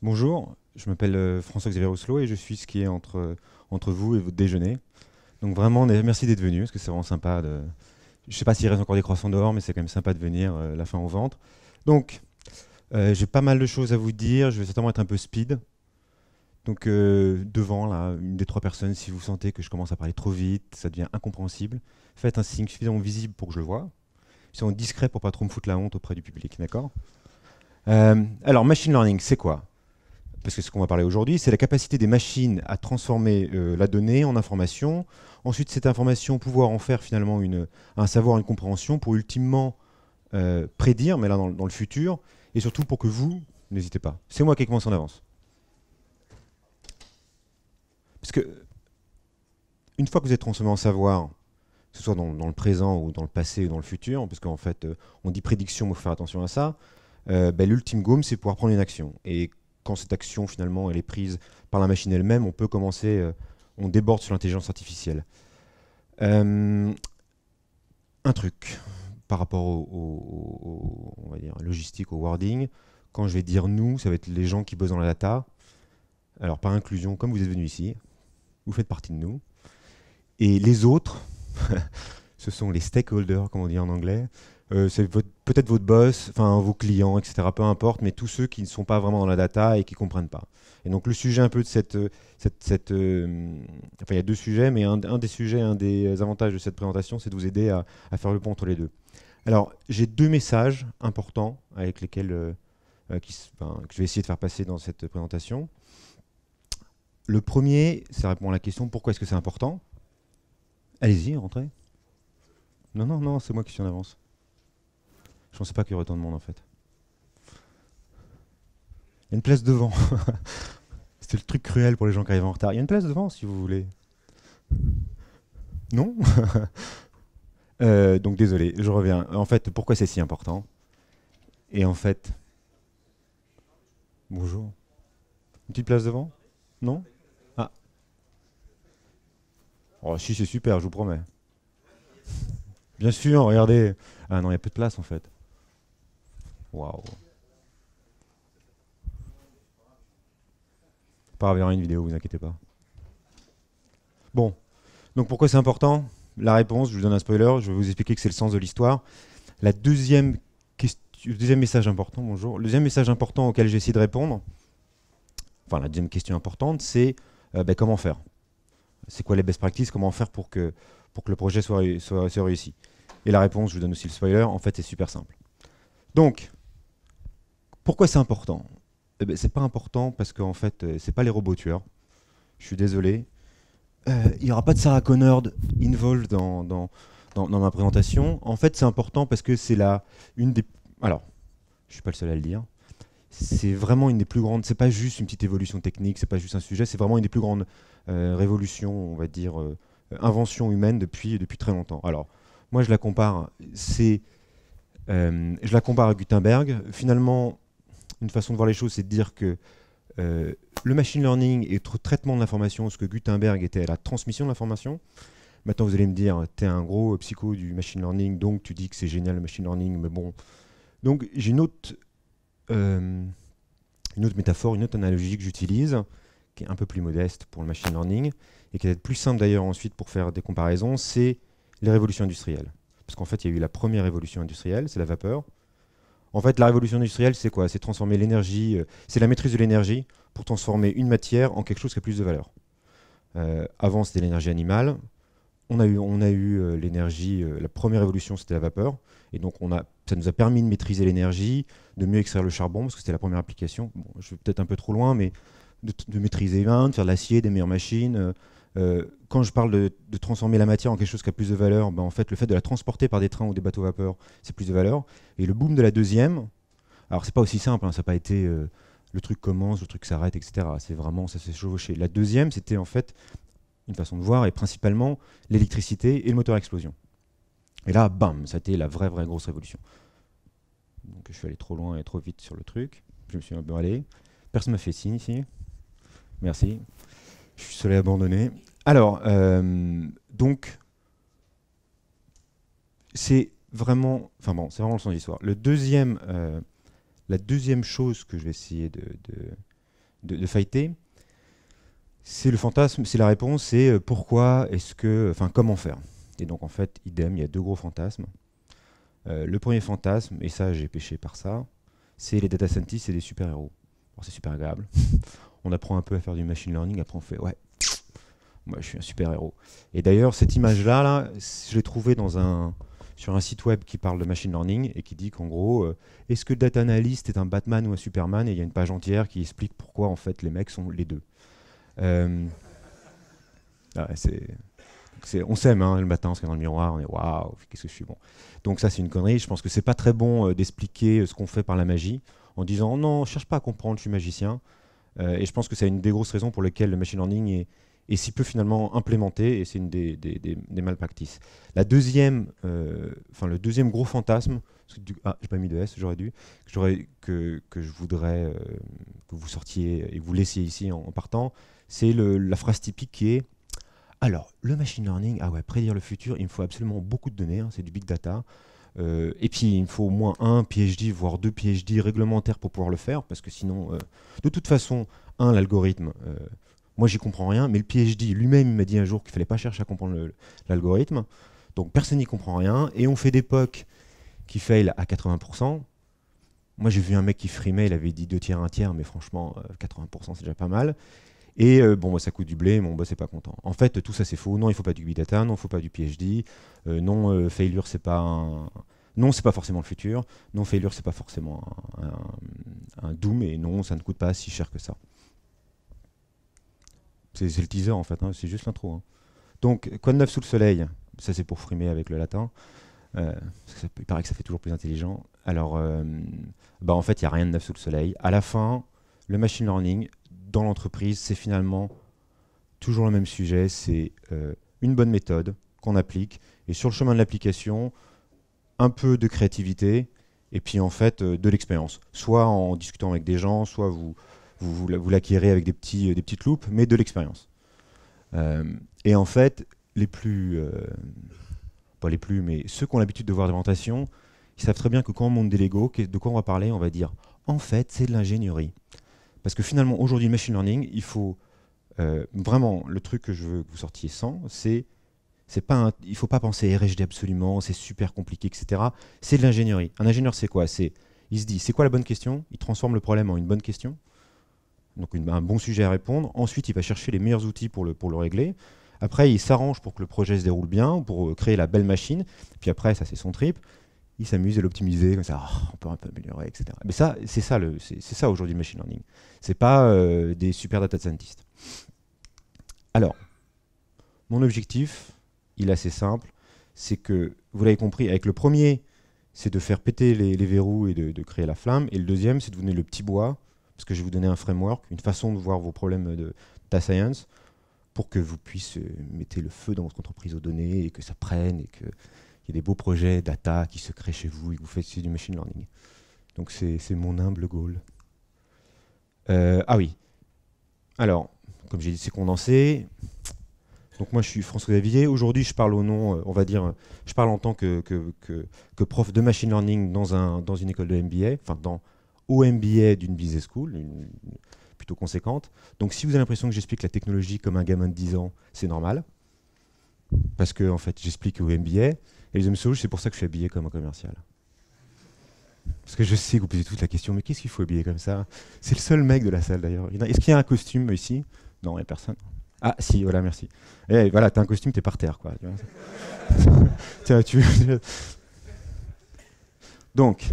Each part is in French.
Bonjour, je m'appelle François-Xavier Rousselot et je suis ce qui est entre vous et votre déjeuner. Donc vraiment, merci d'être venu, parce que c'est vraiment sympa de... Je sais pas s'il reste encore des croissants dehors, mais c'est quand même sympa de venir la faim au ventre. Donc, j'ai pas mal de choses à vous dire, je vais certainement être un peu speed. Donc devant, là, une des trois personnes, si vous sentez que je commence à parler trop vite, ça devient incompréhensible, faites un signe suffisamment visible pour que je le voie, suffisamment discret pour pas trop me foutre la honte auprès du public, d'accord? Alors, machine learning, c'est quoi? Parce que ce qu'on va parler aujourd'hui, c'est la capacité des machines à transformer la donnée en information. Ensuite, cette information, pouvoir en faire finalement un savoir, une compréhension pour ultimement prédire, mais là dans le futur, et surtout pour que vous, n'hésitez pas. C'est moi qui commence en avance. Parce que une fois que vous êtes transformé en savoir, que ce soit dans le présent ou dans le passé ou dans le futur, parce qu'en fait, on dit prédiction, mais il faut faire attention à ça, l'ultime goal, c'est pouvoir prendre une action. Et quand cette action, finalement, elle est prise par la machine elle-même, on peut commencer, on déborde sur l'intelligence artificielle. Euh, un truc par rapport on va dire, logistique, au wording, quand je vais dire nous, ça va être les gens qui bossent dans la data. Alors, par inclusion, comme vous êtes venus ici, vous faites partie de nous. Et les autres, ce sont les stakeholders, comme on dit en anglais. C'est peut-être votre boss, enfin vos clients, etc. Peu importe, mais tous ceux qui ne sont pas vraiment dans la data et qui ne comprennent pas. Et donc le sujet un peu de enfin il y a deux sujets, mais un des sujets, un des avantages de cette présentation, c'est de vous aider à faire le pont entre les deux. Alors j'ai deux messages importants avec lesquels que je vais essayer de faire passer dans cette présentation. Le premier, ça répond à la question pourquoi est-ce que c'est important. Allez-y, rentrez. Non, non, non, c'est moi qui suis en avance. Je pensais pas qu'il y aurait autant de monde en fait. Il y a une place devant. C'était le truc cruel pour les gens qui arrivent en retard. Il y a une place devant si vous voulez. Non. Donc désolé, je reviens. En fait, pourquoi c'est si important? Et en fait, bonjour. Une petite place devant? Non? Ah. Oh si, c'est super, je vous promets. Bien sûr, regardez. Ah non, il y a peu de place en fait. Waouh. Pas grave, il y aura une vidéo, vous inquiétez pas. Bon, donc pourquoi c'est important? La réponse, je vous donne un spoiler, je vais vous expliquer que c'est le sens de l'histoire. Le deuxième message important, bonjour. Le deuxième message important auquel j'ai essayé de répondre, enfin la deuxième question importante, c'est comment faire? C'est quoi les best practices? Comment faire pour que le projet soit réussi? Et la réponse, je vous donne aussi le spoiler, en fait c'est super simple. Donc, pourquoi c'est important? C'est pas important parce qu'en fait, c'est pas les robots tueurs. Je suis désolé. Il n'y aura pas de Sarah Connor involved dans ma présentation. En fait, c'est important parce que c'est une des. Alors, je suis pas le seul à le dire. C'est vraiment une des plus grandes. C'est pas juste une petite évolution technique, c'est pas juste un sujet. C'est vraiment une des plus grandes révolutions, on va dire, inventions humaines depuis très longtemps. Alors, moi, je la compare. Je la compare à Gutenberg. Finalement, une façon de voir les choses, c'est de dire que le machine learning est au traitement de l'information, ce que Gutenberg était à la transmission de l'information. Maintenant, vous allez me dire, tu es un gros psycho du machine learning, donc tu dis que c'est génial le machine learning, mais bon. Donc, j'ai une autre métaphore, une autre analogie que j'utilise, qui est un peu plus modeste pour le machine learning, et qui est peut-être plus simple d'ailleurs ensuite pour faire des comparaisons, c'est les révolutions industrielles. Parce qu'en fait, il y a eu la première révolution industrielle, c'est la vapeur. En fait, la révolution industrielle, c'est quoi? C'est transformer l'énergie, c'est la maîtrise de l'énergie pour transformer une matière en quelque chose qui a plus de valeur. Avant, c'était l'énergie animale. On a eu l'énergie, la première révolution, c'était la vapeur. Et donc, ça nous a permis de maîtriser l'énergie, de mieux extraire le charbon, parce que c'était la première application. Bon, je vais peut-être un peu trop loin, mais de maîtriser les vins, de faire de l'acier, des meilleures machines. Quand je parle de transformer la matière en quelque chose qui a plus de valeur, en fait, le fait de la transporter par des trains ou des bateaux vapeur, c'est plus de valeur. Et le boom de la deuxième, alors c'est pas aussi simple, hein, ça n'a pas été le truc commence, le truc s'arrête, etc. C'est vraiment, ça s'est chevauché. La deuxième, c'était en fait une façon de voir, et principalement l'électricité et le moteur à explosion. Et là, bam, ça a été la vraie grosse révolution. Donc je suis allé trop loin et trop vite sur le truc. Je me suis un peu allé. Personne m'a fait signe ici. Merci. Je suis seul à abandonner. Alors, donc, c'est vraiment, enfin bon, c'est vraiment le sens de l'histoire. La deuxième chose que je vais essayer de fighter, c'est le fantasme, c'est la réponse, c'est pourquoi est-ce que, enfin comment faire. Et donc en fait, idem, il y a deux gros fantasmes. Le premier fantasme, et ça j'ai péché par ça, c'est les data scientists et les super-héros. Alors c'est super agréable. On apprend un peu à faire du machine learning, après on fait ouais, moi je suis un super-héros. Et d'ailleurs, cette image-là, là, je l'ai trouvée sur un site web qui parle de machine learning et qui dit qu'en gros, est-ce que le data analyst est un Batman ou un Superman? Et il y a une page entière qui explique pourquoi en fait les mecs sont les deux. Euh, on s'aime hein, le matin, on se regarde dans le miroir, on est waouh, qu'est-ce que je suis bon. Donc ça c'est une connerie, je pense que c'est pas très bon d'expliquer ce qu'on fait par la magie en disant non, cherche pas à comprendre, je suis magicien. Et je pense que c'est une des grosses raisons pour lesquelles le machine learning est si peu finalement implémenté, et c'est une des malpractices. Le deuxième gros fantasme, j'ai pas mis de S, j'aurais dû, que je voudrais que vous sortiez et que vous laissiez ici en partant, c'est la phrase typique qui est alors, le machine learning, ah ouais, prédire le futur, il me faut absolument beaucoup de données, hein, c'est du big data. Et puis, il me faut au moins un PhD, voire deux PhD réglementaires pour pouvoir le faire, parce que sinon, de toute façon, l'algorithme, moi, j'y comprends rien, mais le PhD lui-même, il m'a dit un jour qu'il ne fallait pas chercher à comprendre l'algorithme. Donc, personne n'y comprend rien, et on fait des POC qui fail à 80%. Moi, j'ai vu un mec qui frimait, il avait dit 2 tiers, 1 tiers, mais franchement, 80%, c'est déjà pas mal. Et ça coûte du blé, mon boss n'est pas content. En fait, tout ça c'est faux. Non, il ne faut pas du big data, non, il ne faut pas du PhD. Non, failure, c'est pas non, c'est pas forcément le futur. Non, failure, c'est pas forcément un doom. Et non, ça ne coûte pas si cher que ça. C'est le teaser en fait, hein, c'est juste l'intro. Hein. Donc, quoi de neuf sous le soleil? Ça c'est pour frimer avec le latin. Il paraît que ça fait toujours plus intelligent. Alors, en fait, il n'y a rien de neuf sous le soleil. À la fin, le machine learning, dans l'entreprise, c'est finalement toujours le même sujet, c'est une bonne méthode qu'on applique, et sur le chemin de l'application, un peu de créativité, et puis en fait de l'expérience. Soit en discutant avec des gens, soit vous l'acquérez avec des petites loupes, mais de l'expérience. Et en fait, pas les plus, mais ceux qui ont l'habitude de voir des présentations, ils savent très bien que quand on monte des Lego, de quoi on va parler, on va dire, en fait, c'est de l'ingénierie. Parce que finalement, aujourd'hui, le machine learning, il faut vraiment, le truc que je veux que vous sortiez sans, il ne faut pas penser RHD absolument, c'est super compliqué, etc. C'est de l'ingénierie. Un ingénieur, c'est quoi? Il se dit, c'est quoi la bonne question? Il transforme le problème en une bonne question, donc un bon sujet à répondre. Ensuite, il va chercher les meilleurs outils pour le régler. Après, il s'arrange pour que le projet se déroule bien, pour créer la belle machine. Puis après, ça, c'est son trip. Il s'amuse à l'optimiser, comme ça, on peut un peu améliorer, etc. Mais ça, c'est ça aujourd'hui le machine learning. C'est pas des super data scientists. Alors, mon objectif, il est assez simple, c'est que, vous l'avez compris, avec le premier, c'est de faire péter les verrous et de créer la flamme, et le deuxième, c'est de vous donner le petit bois, parce que je vais vous donner un framework, une façon de voir vos problèmes de data science, pour que vous puissiez mettre le feu dans votre entreprise aux données, et que ça prenne, et que il y a des beaux projets data qui se créent chez vous et que vous faites du machine learning. Donc c'est mon humble goal. Ah oui. Alors, comme j'ai dit, c'est condensé. Donc moi, je suis François Xavier. Aujourd'hui, je parle au nom, on va dire, je parle en tant que prof de machine learning dans une école de MBA, enfin au MBA d'une business school, plutôt conséquente. Donc si vous avez l'impression que j'explique la technologie comme un gamin de 10 ans, c'est normal. Parce que en fait, j'explique au MBA. Et les hommes c'est pour ça que je suis habillé comme un commercial. Parce que je sais que vous posez toute la question, mais qu'est-ce qu'il faut habiller comme ça? C'est le seul mec de la salle d'ailleurs. Est-ce qu'il y a un costume ici? Non, il n'y a personne. Ah si, voilà, merci. Et voilà, t'as un costume, t'es par terre, quoi. Tiens, Donc,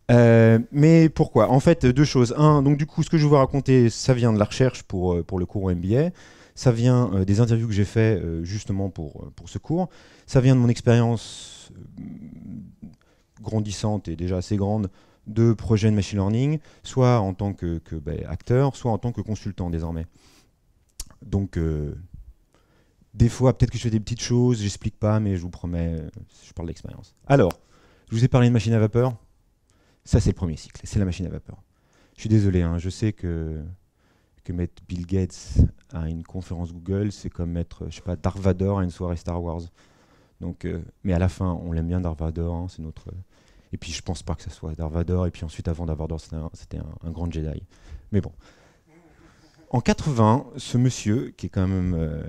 mais pourquoi? En fait, deux choses. Un, donc du coup, ce que je vais vous raconter, ça vient de la recherche pour le cours MBA. Ça vient des interviews que j'ai fait justement pour ce cours. Ça vient de mon expérience grandissante et déjà assez grande de projets de machine learning, soit en tant que acteur, soit en tant que consultant désormais. Donc, des fois, peut-être que je fais des petites choses, j'explique pas, mais je vous promets, je parle d'expérience. Alors, je vous ai parlé de machine à vapeur. Ça, c'est le premier cycle, c'est la machine à vapeur. Je suis désolé, hein, je sais que mettre Bill Gates à une conférence Google, c'est comme mettre, je sais pas, Darth Vader à une soirée Star Wars. Donc, mais à la fin, on l'aime bien Darth Vader, hein, c'est notre. Et puis, je pense pas que ça soit Darth Vader. Et puis ensuite, avant Darth Vader, c'était un grand Jedi. Mais bon, En 80, ce monsieur, qui est quand même,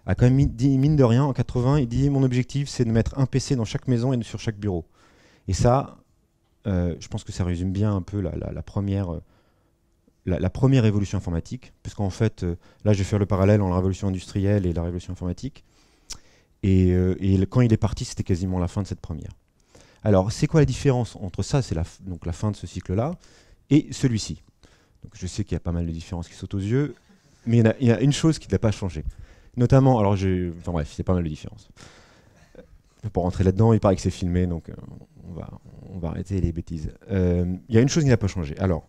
a quand même dit, mine de rien, en 80, il dit mon objectif, c'est de mettre un PC dans chaque maison et sur chaque bureau. Et ça, je pense que ça résume bien un peu la première, la première révolution informatique, puisqu'en fait, là, je vais faire le parallèle entre la révolution industrielle et la révolution informatique. Et quand il est parti, c'était quasiment la fin de cette première. Alors, c'est quoi la différence entre ça, c'est donc la fin de ce cycle-là, et celui-ci? Donc, je sais qu'il y a pas mal de différences qui sautent aux yeux, mais il y a une chose qui n'a pas changé. Notamment, alors, enfin bref, il y a pas mal de différences. Pour rentrer là-dedans, il paraît que c'est filmé, donc on va arrêter les bêtises. Il y a une chose qui n'a pas changé. Alors,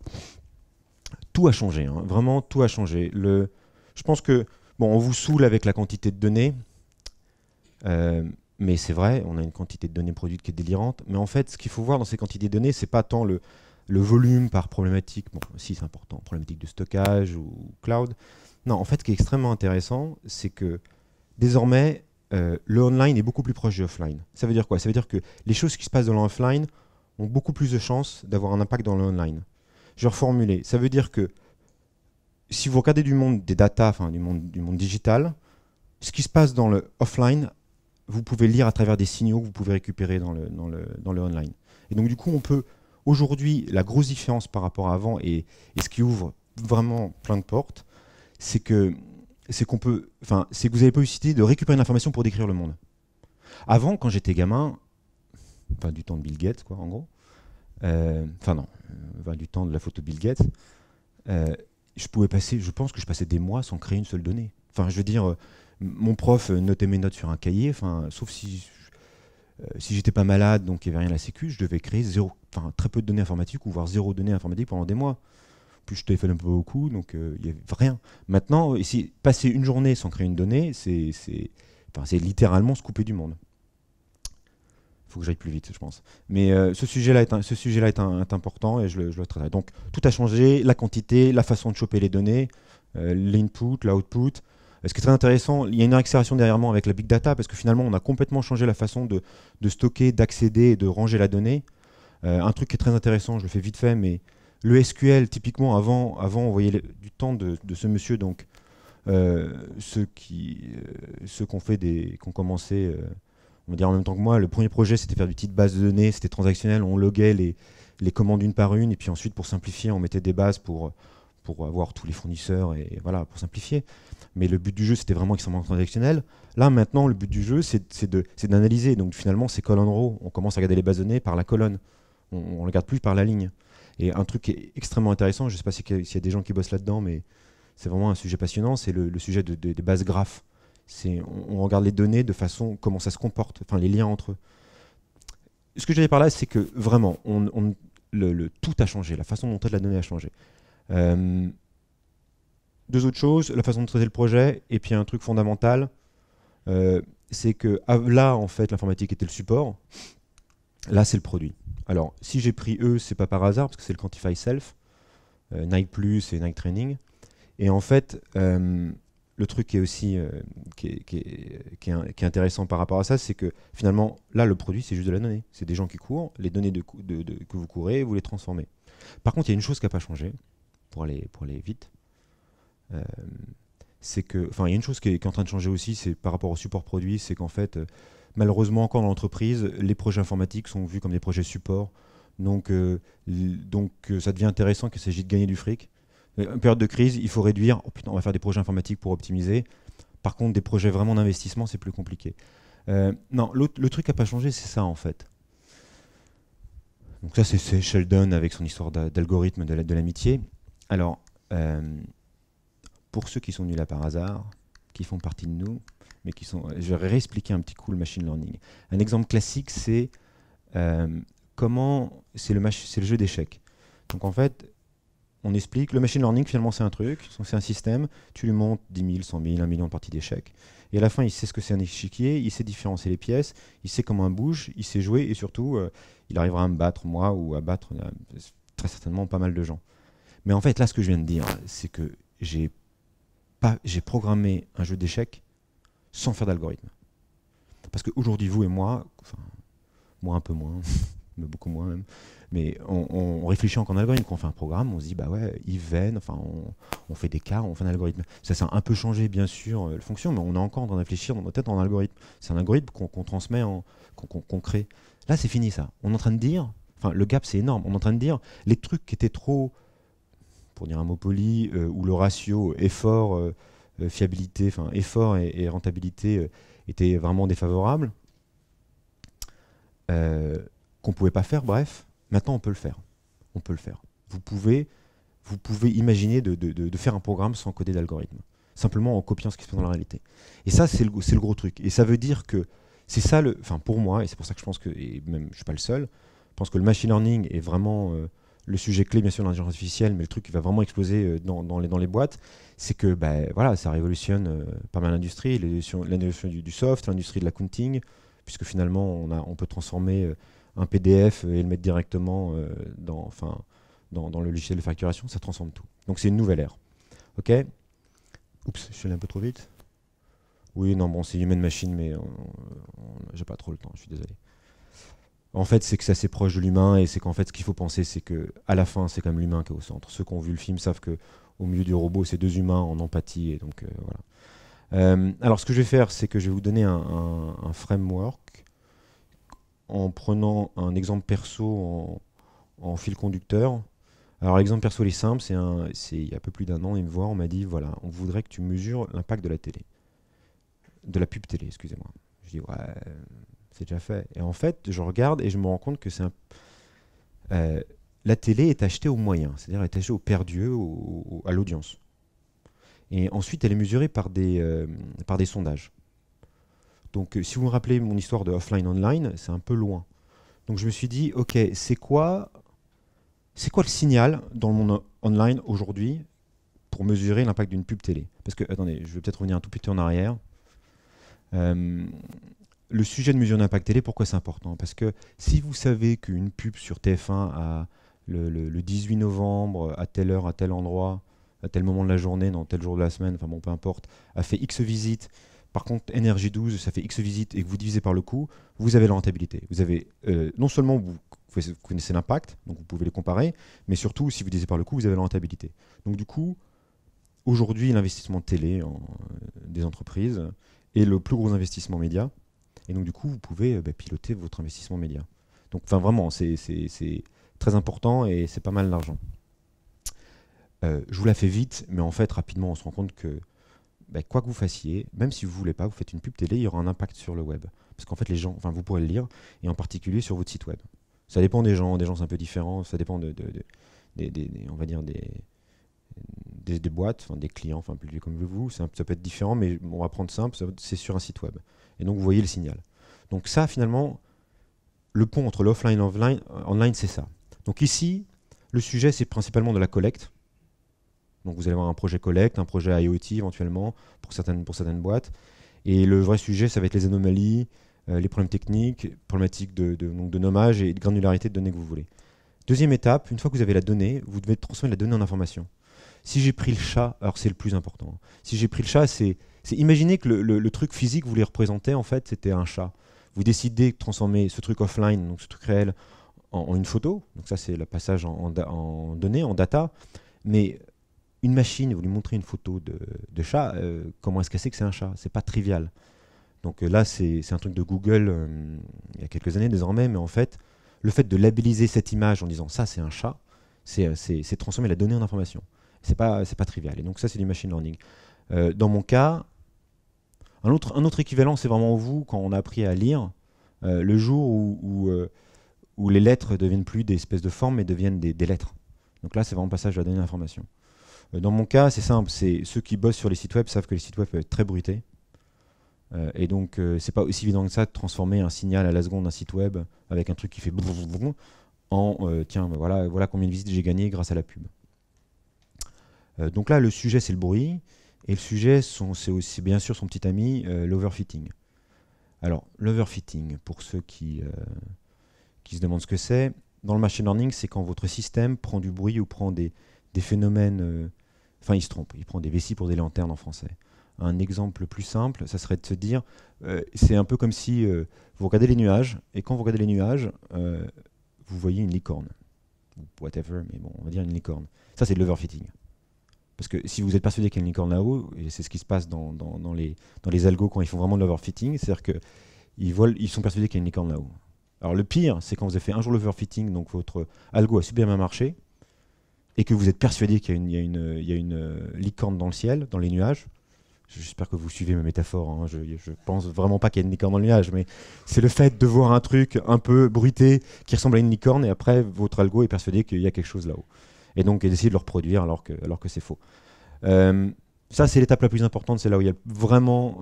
tout a changé, hein, vraiment tout a changé. Je pense que, bon, on vous saoule avec la quantité de données, mais c'est vrai, on a une quantité de données produites qui est délirante. Mais en fait, ce qu'il faut voir dans ces quantités de données, c'est pas tant le volume par problématique, bon, si c'est important, problématique de stockage ou cloud. Non, en fait, ce qui est extrêmement intéressant, c'est que désormais, le online est beaucoup plus proche du offline. Ça veut dire quoi? Ça veut dire que les choses qui se passent dans l'offline ont beaucoup plus de chances d'avoir un impact dans le online. Je vais reformuler. Ça veut dire que si vous regardez du monde des data, enfin du monde digital, ce qui se passe dans le offline, vous pouvez lire à travers des signaux que vous pouvez récupérer dans le online. Et donc du coup, on peut aujourd'hui, la grosse différence par rapport à avant et ce qui ouvre vraiment plein de portes, c'est que vous avez possibilité de récupérer une information pour décrire le monde. Avant, quand j'étais gamin, enfin du temps de Bill Gates, quoi, en gros, du temps de la photo Bill Gates, je pense que je passais des mois sans créer une seule donnée. Enfin, je veux dire, mon prof notait mes notes sur un cahier, sauf si j'étais pas malade, donc il n'y avait rien à la sécu, je devais créer très peu de données informatiques ou voire zéro données informatique pendant des mois. Puis je téléphone un peu beaucoup, donc il n'y avait rien. Maintenant, ici, passer une journée sans créer une donnée, c'est littéralement se couper du monde. Il faut que j'aille plus vite, je pense. Mais ce sujet-là est important et je le traiterai. Donc tout a changé, la quantité, la façon de choper les données, l'input, l'output. Ce qui est très intéressant, il y a une accélération derrière moi avec la big data parce que finalement, on a complètement changé la façon de stocker, d'accéder et de ranger la donnée. Un truc qui est très intéressant, je le fais vite fait, mais le SQL, typiquement, avant on voyait du temps de ce monsieur, donc ceux qui ont commencé, on va dire en même temps que moi, le premier projet, c'était faire des petites bases de données, c'était transactionnel, on loguait les commandes une par une, et puis ensuite, pour simplifier, on mettait des bases pour avoir tous les fournisseurs, et voilà, pour simplifier. Mais le but du jeu, c'était vraiment extrêmement transactionnel. Là, maintenant, le but du jeu, c'est d'analyser. Donc finalement, c'est colonne row. On commence à regarder les bases de données par la colonne. On ne regarde plus par la ligne. Et un truc qui est extrêmement intéressant, je ne sais pas s'il y a des gens qui bossent là-dedans, mais c'est vraiment un sujet passionnant, c'est le sujet des bases graphes. On regarde les données de façon, comment ça se comporte, enfin les liens entre eux. Ce que j'allais par là, c'est que vraiment, tout a changé, la façon dont on traite la donnée a changé. Deux autres choses, la façon de traiter le projet, et puis un truc fondamental, c'est que là, en fait, l'informatique était le support, là, c'est le produit. Alors, si j'ai pris eux, c'est pas par hasard, parce que c'est le Quantify Self, Nike Plus et Nike Training. Et en fait, le truc qui est aussi qui est intéressant par rapport à ça, c'est que finalement, là, le produit, c'est juste de la donnée. C'est des gens qui courent, les données que vous courez, vous les transformez. Par contre, il y a une chose qui n'a pas changé, pour aller vite, c'est que, enfin, il y a une chose qui est en train de changer aussi, c'est par rapport au support produit, c'est qu'en fait, malheureusement, encore dans l'entreprise, les projets informatiques sont vus comme des projets support. Donc ça devient intéressant qu'il s'agit de gagner du fric. En période de crise, il faut réduire. Oh putain, on va faire des projets informatiques pour optimiser. Par contre, des projets vraiment d'investissement, c'est plus compliqué. Non, le truc qui n'a pas changé, c'est ça en fait. Donc ça, c'est Sheldon avec son histoire d'algorithme de l'amitié. Alors, pour ceux qui sont venus là par hasard, qui font partie de nous, mais qui sont, je vais réexpliquer un petit coup le machine learning. Un exemple classique, c'est comment c'est le jeu d'échecs. Donc en fait, on explique, le machine learning finalement c'est un truc, c'est un système, tu lui montes 10 000, 100 000, 1 million de parties d'échecs. Et à la fin, il sait ce que c'est un échiquier, il sait différencier les pièces, il sait comment elle bouge, il sait jouer et surtout, il arrivera à me battre moi ou à battre très certainement pas mal de gens. Mais en fait, là, ce que je viens de dire, c'est que j'ai programmé un jeu d'échecs sans faire d'algorithme. Parce qu'aujourd'hui, vous et moi, enfin, moi un peu moins, mais beaucoup moins même. Mais on réfléchit encore en algorithme. Quand on fait un programme, on se dit, bah ouais, if-then, enfin, on fait des cas, on fait un algorithme. Ça a un peu changé, bien sûr, la fonction, mais on est encore en train de réfléchir dans notre tête en algorithme. C'est un algorithme qu'on transmet, qu'on crée. Là, c'est fini, ça. On est en train de dire, enfin, le gap, c'est énorme. On est en train de dire, les trucs qui étaient trop, pour dire un mot poli, où le ratio effort, fiabilité, enfin, effort et rentabilité était vraiment défavorable, qu'on ne pouvait pas faire, bref, maintenant on peut le faire. On peut le faire. Vous pouvez imaginer de faire un programme sans coder d'algorithme, simplement en copiant ce qui se passe dans la réalité. Et ça, c'est le gros truc. Et ça veut dire que c'est ça, enfin pour moi, et c'est pour ça que je pense que, et même je ne suis pas le seul, je pense que le machine learning est vraiment le sujet clé, bien sûr, de l'intelligence artificielle, mais le truc qui va vraiment exploser dans les boîtes, c'est que voilà, ça révolutionne pas mal l'industrie, l'industrie du soft, l'industrie de l'accounting, puisque finalement, on peut transformer un PDF et le mettre directement dans le logiciel de facturation, ça transforme tout. Donc c'est une nouvelle ère. Ok. Oups, je suis allé un peu trop vite. Oui, non, bon, c'est human machine, mais j'ai pas trop le temps, je suis désolé. En fait, c'est que c'est assez proche de l'humain, et c'est qu'en fait, ce qu'il faut penser, c'est que à la fin, c'est quand même l'humain qui est au centre. Ceux qui ont vu le film savent que au milieu du robot, c'est deux humains en empathie, et donc voilà. Alors, ce que je vais faire, c'est que je vais vous donner un framework en prenant un exemple perso en fil conducteur. Alors, l'exemple perso, il est simple, c'est il y a un peu plus d'un an, il me voit, on m'a dit, voilà, on voudrait que tu mesures l'impact de la télé. De la pub télé, excusez-moi. Je dis, ouais, c'est déjà fait. Et en fait, je regarde et je me rends compte que la télé est achetée aux moyens, c'est-à-dire elle est achetée au perdu, à l'audience. Et ensuite, elle est mesurée par des sondages. Donc, si vous me rappelez mon histoire de offline-online, c'est un peu loin. Donc, je me suis dit, ok, c'est quoi le signal dans le monde online aujourd'hui pour mesurer l'impact d'une pub télé? Parce que, attendez, je vais peut-être revenir un tout petit peu en arrière. Le sujet de mesurer l'impact télé, pourquoi c'est important? Parce que si vous savez qu'une pub sur TF1 le 18 novembre, à telle heure, à tel endroit, à tel moment de la journée, dans tel jour de la semaine, enfin bon, peu importe, a fait X visites, par contre Énergie 12, ça fait X visites, et que vous divisez par le coût, vous avez la rentabilité. Vous avez, non seulement vous connaissez l'impact, donc vous pouvez les comparer, mais surtout, si vous divisez par le coût, vous avez la rentabilité. Donc du coup, aujourd'hui, l'investissement télé des entreprises est le plus gros investissement média. Et donc, du coup, vous pouvez piloter votre investissement média. Donc, enfin, vraiment, c'est très important et c'est pas mal d'argent. Je vous la fais vite, mais en fait, rapidement, on se rend compte que quoi que vous fassiez, même si vous ne voulez pas, vous faites une pub télé, il y aura un impact sur le web. Parce qu'en fait, les gens, enfin, vous pourrez le lire, et en particulier sur votre site web. Ça dépend des gens c'est un peu différent, ça dépend on va dire des boîtes, des clients, enfin plus comme vous, ça peut être différent, mais on va prendre simple, c'est sur un site web. Et donc vous voyez le signal. Donc ça, finalement, le pont entre l'offline et online, c'est ça. Donc ici, le sujet, c'est principalement de la collecte. Donc vous allez avoir un projet collecte, un projet IoT éventuellement, pour certaines boîtes. Et le vrai sujet, ça va être les anomalies, les problèmes techniques, problématiques de nommage et de granularité de données que vous voulez. Deuxième étape, une fois que vous avez la donnée, vous devez transformer la donnée en information. Si j'ai pris le chat, alors c'est le plus important. Si j'ai pris le chat, c'est imaginez que le truc physique que vous voulez représenter, en fait, c'était un chat. Vous décidez de transformer ce truc offline, donc ce truc réel, en une photo. Donc ça, c'est le passage en données, en data. Mais une machine, vous lui montrez une photo de chat, comment est-ce qu'elle sait que c'est un chat? C'est pas trivial. Donc là, c'est un truc de Google il y a quelques années désormais, mais en fait, le fait de labelliser cette image en disant ça, c'est un chat, c'est transformer la donnée en information. C'est pas trivial. Et donc ça, c'est du machine learning. Dans mon cas, un autre équivalent, c'est vraiment vous, quand on a appris à lire, le jour où les lettres ne deviennent plus des espèces de formes, mais deviennent des lettres. Donc là, c'est vraiment le passage de la donnée à l'information. Dans mon cas, c'est simple. Ceux qui bossent sur les sites web savent que les sites web peuvent être très bruités. Et donc, c'est pas aussi évident que ça de transformer un signal à la seconde d'un site web avec un truc qui fait en tiens, voilà combien de visites j'ai gagné grâce à la pub. Donc là, le sujet, c'est le bruit. Et le sujet, c'est aussi bien sûr son petit ami, l'overfitting. Alors, l'overfitting, pour ceux qui se demandent ce que c'est, dans le machine learning, c'est quand votre système prend du bruit ou prend des phénomènes... Enfin, il se trompe, il prend des vessies pour des lanternes en français. Un exemple plus simple, ça serait de se dire, c'est un peu comme si vous regardez les nuages, et quand vous regardez les nuages, vous voyez une licorne. Ou whatever, mais bon, on va dire une licorne. Ça, c'est de l'overfitting. Parce que si vous êtes persuadé qu'il y a une licorne là-haut, et c'est ce qui se passe dans les algos quand ils font vraiment de l'overfitting, c'est-à-dire qu'ils sont persuadés qu'il y a une licorne là-haut. Alors le pire, c'est quand vous avez fait un jour l'overfitting, donc votre algo a super bien marché, et que vous êtes persuadé qu'il y a une licorne dans le ciel, dans les nuages. J'espère que vous suivez mes métaphores, hein. Je pense vraiment pas qu'il y ait une licorne dans le nuage, mais c'est le fait de voir un truc un peu bruité qui ressemble à une licorne, et après votre algo est persuadé qu'il y a quelque chose là-haut. Et donc d'essayer de le reproduire alors que c'est faux. Ça, c'est l'étape la plus importante, c'est là où il y a vraiment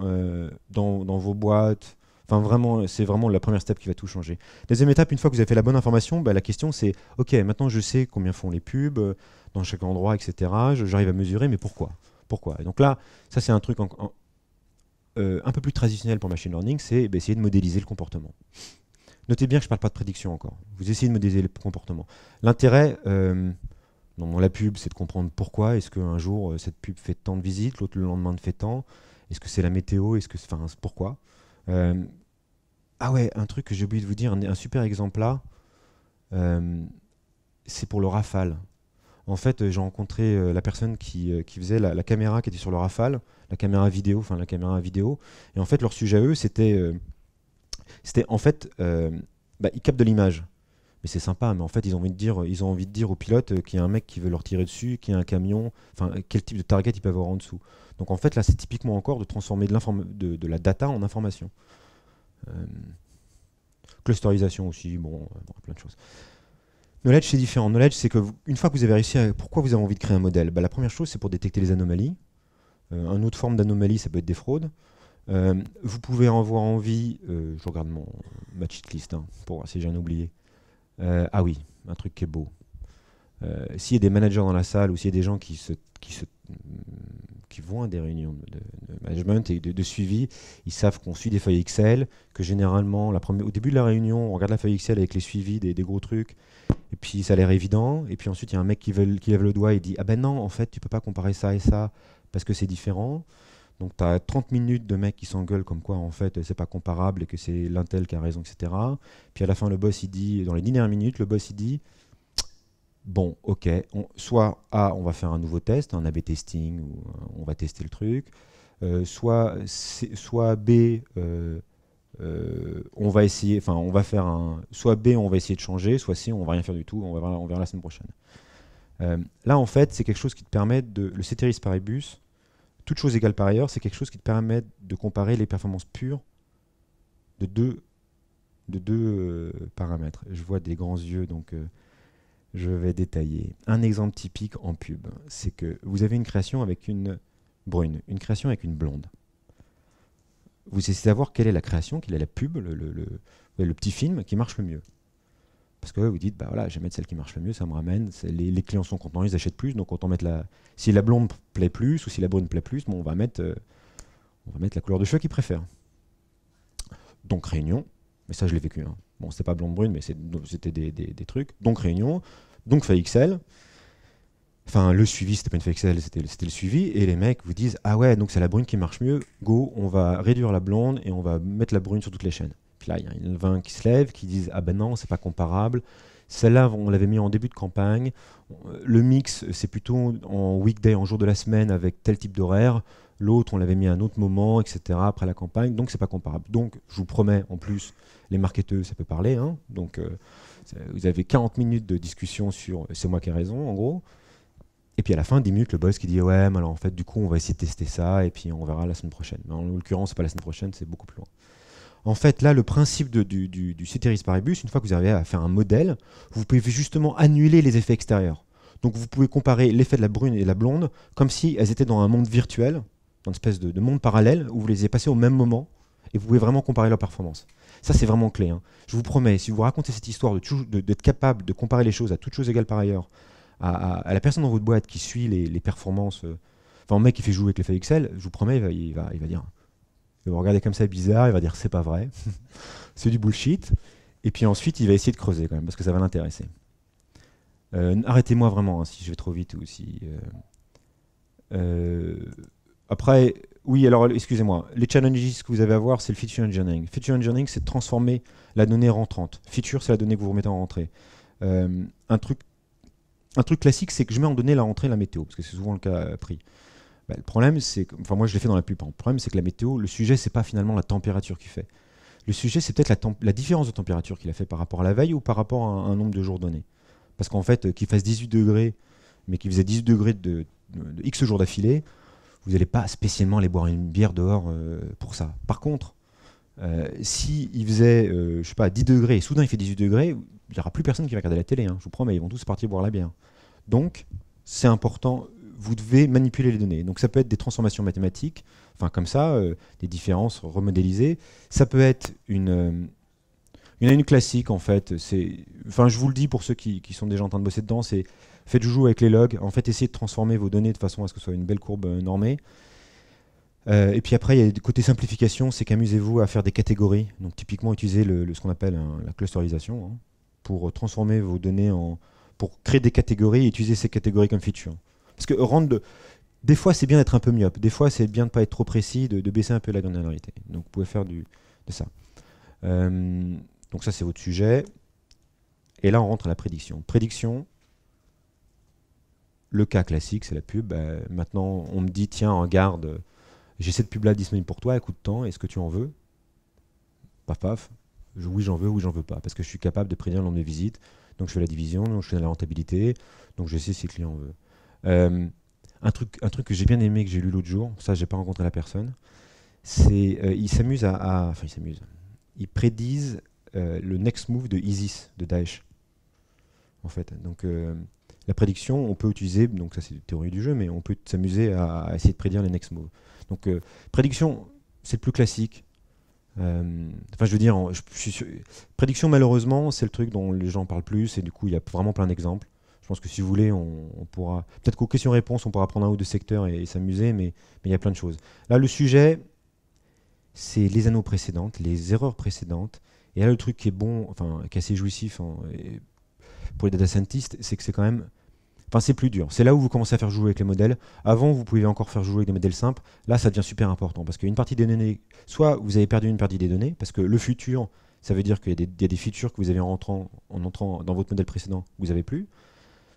dans vos boîtes. Enfin, vraiment, c'est vraiment la première step qui va tout changer. Deuxième étape, une fois que vous avez fait la bonne information, bah, la question c'est, ok, maintenant je sais combien font les pubs dans chaque endroit, etc. J'arrive à mesurer, mais pourquoi? Et donc là, ça c'est un truc un peu plus traditionnel pour machine learning, c'est essayer de modéliser le comportement. Notez bien que je ne parle pas de prédiction encore. Vous essayez de modéliser le comportement. L'intérêt dans la pub, c'est de comprendre pourquoi. Est-ce qu'un jour cette pub fait tant de visites, l'autre le lendemain fait tant? Est-ce que c'est la météo? Enfin, pourquoi? Ah ouais, un truc que j'ai oublié de vous dire, un super exemple là, c'est pour le Rafale. En fait, j'ai rencontré la personne qui faisait la caméra qui était sur le Rafale, la caméra vidéo, et en fait, leur sujet à eux, c'était en fait, ils captent de l'image. Mais c'est sympa, mais en fait, ils ont envie de dire aux pilotes qu'il y a un mec qui veut leur tirer dessus, qu'il y a un camion, enfin, quel type de target ils peuvent avoir en dessous. Donc en fait, là, c'est typiquement encore de transformer de la data en information. Clusterisation aussi, plein de choses. Knowledge, c'est différent. Knowledge, c'est que une fois que vous avez réussi pourquoi vous avez envie de créer un modèle? La première chose, c'est pour détecter les anomalies. Une autre forme d'anomalie, ça peut être des fraudes. Vous pouvez avoir envie, je regarde ma cheat list, pour voir si j'en ai oublié. Ah oui, un truc qui est beau. S'il y a des managers dans la salle ou s'il y a des gens qui vont à des réunions de management et de suivi, ils savent qu'on suit des feuilles Excel, que généralement, au début de la réunion, on regarde la feuille Excel avec les suivis des gros trucs, et puis ça a l'air évident, et puis ensuite il y a un mec qui lève le doigt et dit « Ah ben non, en fait, tu peux pas comparer ça et ça, parce que c'est différent ». Donc tu as 30 minutes de mecs qui s'engueulent comme quoi en fait c'est pas comparable et que c'est l'intel qui a raison, etc. Puis à la fin le boss il dit, dans les 10 dernières minutes, le boss il dit bon ok, soit A on va faire un nouveau test, un A/B testing, ou on va tester le truc, soit B on va essayer, enfin on va faire soit B on va essayer de changer, soit C on va rien faire du tout, on verra la semaine prochaine. Là en fait c'est quelque chose qui te permet le ceteris paribus. Toute chose égale par ailleurs, c'est quelque chose qui te permet de comparer les performances pures de deux paramètres. Je vois des grands yeux, donc je vais détailler. Un exemple typique en pub, c'est que vous avez une création avec une brune, une création avec une blonde. Vous essayez de savoir quelle est la création, quelle est la pub, le petit film qui marche le mieux. Parce que vous dites, bah voilà, je vais mettre celle qui marche le mieux, ça me ramène, les clients sont contents, ils achètent plus, donc autant mettre si la blonde plaît plus ou si la brune plaît plus, on va mettre la couleur de cheveux qu'ils préfèrent. Donc réunion, mais ça je l'ai vécu. Bon, c'était pas blonde-brune, mais c'était des trucs. Donc réunion, donc feuille Excel. Enfin, le suivi, c'était pas une feuille Excel, c'était le suivi, et les mecs vous disent, ah ouais, donc c'est la brune qui marche mieux, go, on va réduire la blonde et on va mettre la brune sur toutes les chaînes. Puis là, il y en a 20 qui se lèvent, qui disent « Ah ben non, c'est pas comparable. Celle-là, on l'avait mis en début de campagne. Le mix, c'est plutôt en weekday, en jour de la semaine, avec tel type d'horaire. L'autre, on l'avait mis à un autre moment, etc., après la campagne. Donc, c'est pas comparable. Donc, je vous promets, en plus, les marketeurs, ça peut parler. Donc, vous avez 40 minutes de discussion sur « C'est moi qui ai raison », en gros. Et puis à la fin, 10 minutes, le boss qui dit « Ouais, mais alors en fait, du coup, on va essayer de tester ça, et puis on verra la semaine prochaine. » Mais en l'occurrence, c'est pas la semaine prochaine, c'est beaucoup plus loin. En fait, là, le principe du ceteris paribus, une fois que vous arrivez à faire un modèle, vous pouvez justement annuler les effets extérieurs. Donc vous pouvez comparer l'effet de la brune et de la blonde comme si elles étaient dans un monde virtuel, dans une espèce de monde parallèle, où vous les avez passées au même moment, et vous pouvez vraiment comparer leurs performances. Ça, c'est vraiment clé. Je vous promets, si vous racontez cette histoire d'être capable de comparer les choses à toutes choses égales par ailleurs, à la personne dans votre boîte qui suit les performances, enfin, le mec qui fait jouer avec les feuilles Excel, je vous promets, il va dire... Il va regarder comme ça bizarre, il va dire c'est pas vrai, c'est du bullshit. Et puis ensuite, il va essayer de creuser quand même, parce que ça va l'intéresser. Arrêtez-moi vraiment si je vais trop vite ou si. Après, Oui, alors excusez-moi. Les challenges que vous avez à voir, c'est le feature engineering. Feature engineering, c'est de transformer la donnée rentrante. Feature, c'est la donnée que vous remettez en rentrée. Euh, un truc, un truc classique, c'est que je mets en donnée la rentrée la météo, parce que c'est souvent le cas pris. Bah, le problème, c'est que, enfin moi je l'ai fait dans la plupart. Le problème, c'est que la météo, le sujet, c'est pas finalement la température qu'il fait. Le sujet, c'est peut-être la différence de température qu'il a fait par rapport à la veille ou par rapport à un nombre de jours donné. Parce qu'en fait, qu'il fasse 18 degrés, mais qu'il faisait 18 degrés de X jours d'affilée, vous n'allez pas spécialement aller boire une bière dehors pour ça. Par contre, si il faisait, je sais pas, 10 degrés et soudain il fait 18 degrés, il n'y aura plus personne qui va regarder la télé, hein, je vous promets, ils vont tous partir boire la bière. Donc, c'est important, vous devez manipuler les données. Donc, ça peut être des transformations mathématiques, enfin comme ça, des différences remodélisées. Ça peut être il y en a une classique en fait. Enfin, je vous le dis pour ceux qui sont déjà en train de bosser dedans, c'est faites jouer avec les logs. En fait, essayez de transformer vos données de façon à ce que ce soit une belle courbe normée. Et puis après, il y a des côtés simplification, c'est qu'amusez-vous à faire des catégories. Donc typiquement, utilisez ce qu'on appelle la clusterisation hein, pour transformer vos données pour créer des catégories et utiliser ces catégories comme feature. Parce que des fois, c'est bien d'être un peu myope. Des fois, c'est bien de ne pas être trop précis, de baisser un peu la granularité. Donc vous pouvez faire de ça. Donc ça, c'est votre sujet. Et là, on rentre à la prédiction. Prédiction, le cas classique, c'est la pub. Maintenant, on me dit, tiens, regarde, j'ai cette pub-là disponible pour toi, écoute tant, est-ce que tu en veux? Paf, paf. Oui, j'en veux, oui, j'en veux pas. Parce que je suis capable de prédire le nombre de visites. Donc je fais la division, donc je fais la rentabilité. Donc je sais si le client en veut. Un truc que j'ai bien aimé, que j'ai lu l'autre jour, ça, j'ai pas rencontré la personne, c'est ils s'amusent enfin, ils s'amusent. Ils prédisent le next move de ISIS, de Daesh. En fait. Donc la prédiction, on peut utiliser, donc ça c'est la théorie du jeu, mais on peut s'amuser à essayer de prédire les next moves. Donc prédiction, c'est le plus classique. Enfin, je veux dire, prédiction, malheureusement, c'est le truc dont les gens parlent plus, et du coup, il y a vraiment plein d'exemples. Je pense que si vous voulez, on pourra. Peut-être qu'aux questions-réponses, on pourra prendre un ou deux secteurs et s'amuser, mais il y a plein de choses. Là, le sujet, c'est les anneaux précédentes, les erreurs précédentes. Et là, le truc qui est bon, enfin, qui est assez jouissif pour les data scientists, c'est que c'est quand même. Enfin, c'est plus dur. C'est là où vous commencez à faire jouer avec les modèles. Avant, vous pouviez encore faire jouer avec des modèles simples. Là, ça devient super important parce qu'une partie des données, soit vous avez perdu une partie des données, parce que le futur, ça veut dire qu'il y a des features que vous avez en entrant dans votre modèle précédent que vous n'avez plus.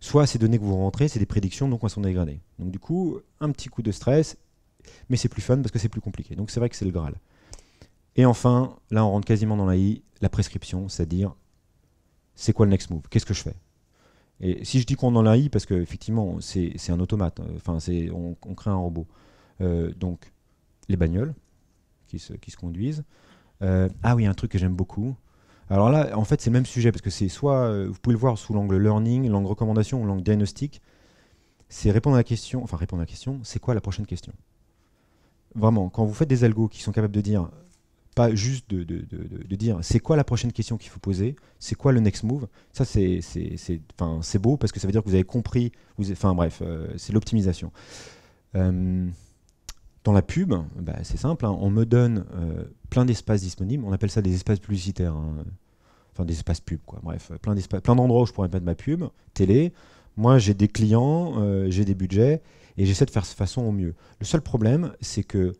Soit ces données que vous rentrez, c'est des prédictions, donc elles sont dégradées. Donc du coup, un petit coup de stress, mais c'est plus fun parce que c'est plus compliqué. Donc c'est vrai que c'est le Graal. Et enfin, là, on rentre quasiment dans l'AI, la prescription, c'est-à-dire, c'est quoi le next move? Qu'est-ce que je fais? Et si je dis qu'on est dans l'AI, parce qu'effectivement, c'est un automate, enfin, on crée un robot. Donc, les bagnoles qui se conduisent. Ah oui, un truc que j'aime beaucoup. Alors là, en fait, c'est le même sujet, parce que c'est soit, vous pouvez le voir sous l'angle learning, l'angle recommandation ou l'angle diagnostic, c'est répondre à la question, c'est quoi la prochaine question? Vraiment, quand vous faites des algos qui sont capables de dire, pas juste de dire c'est quoi la prochaine question qu'il faut poser, c'est quoi le next move, ça c'est beau parce que ça veut dire que vous avez compris, enfin bref, c'est l'optimisation. Dans la pub, bah, c'est simple, hein, on me donne plein d'espaces disponibles, on appelle ça des espaces publicitaires, hein, enfin des espaces pub, quoi. Bref, plein d'endroits où je pourrais mettre ma pub, télé. Moi j'ai des clients, j'ai des budgets et j'essaie de faire de façon au mieux. Le seul problème, c'est que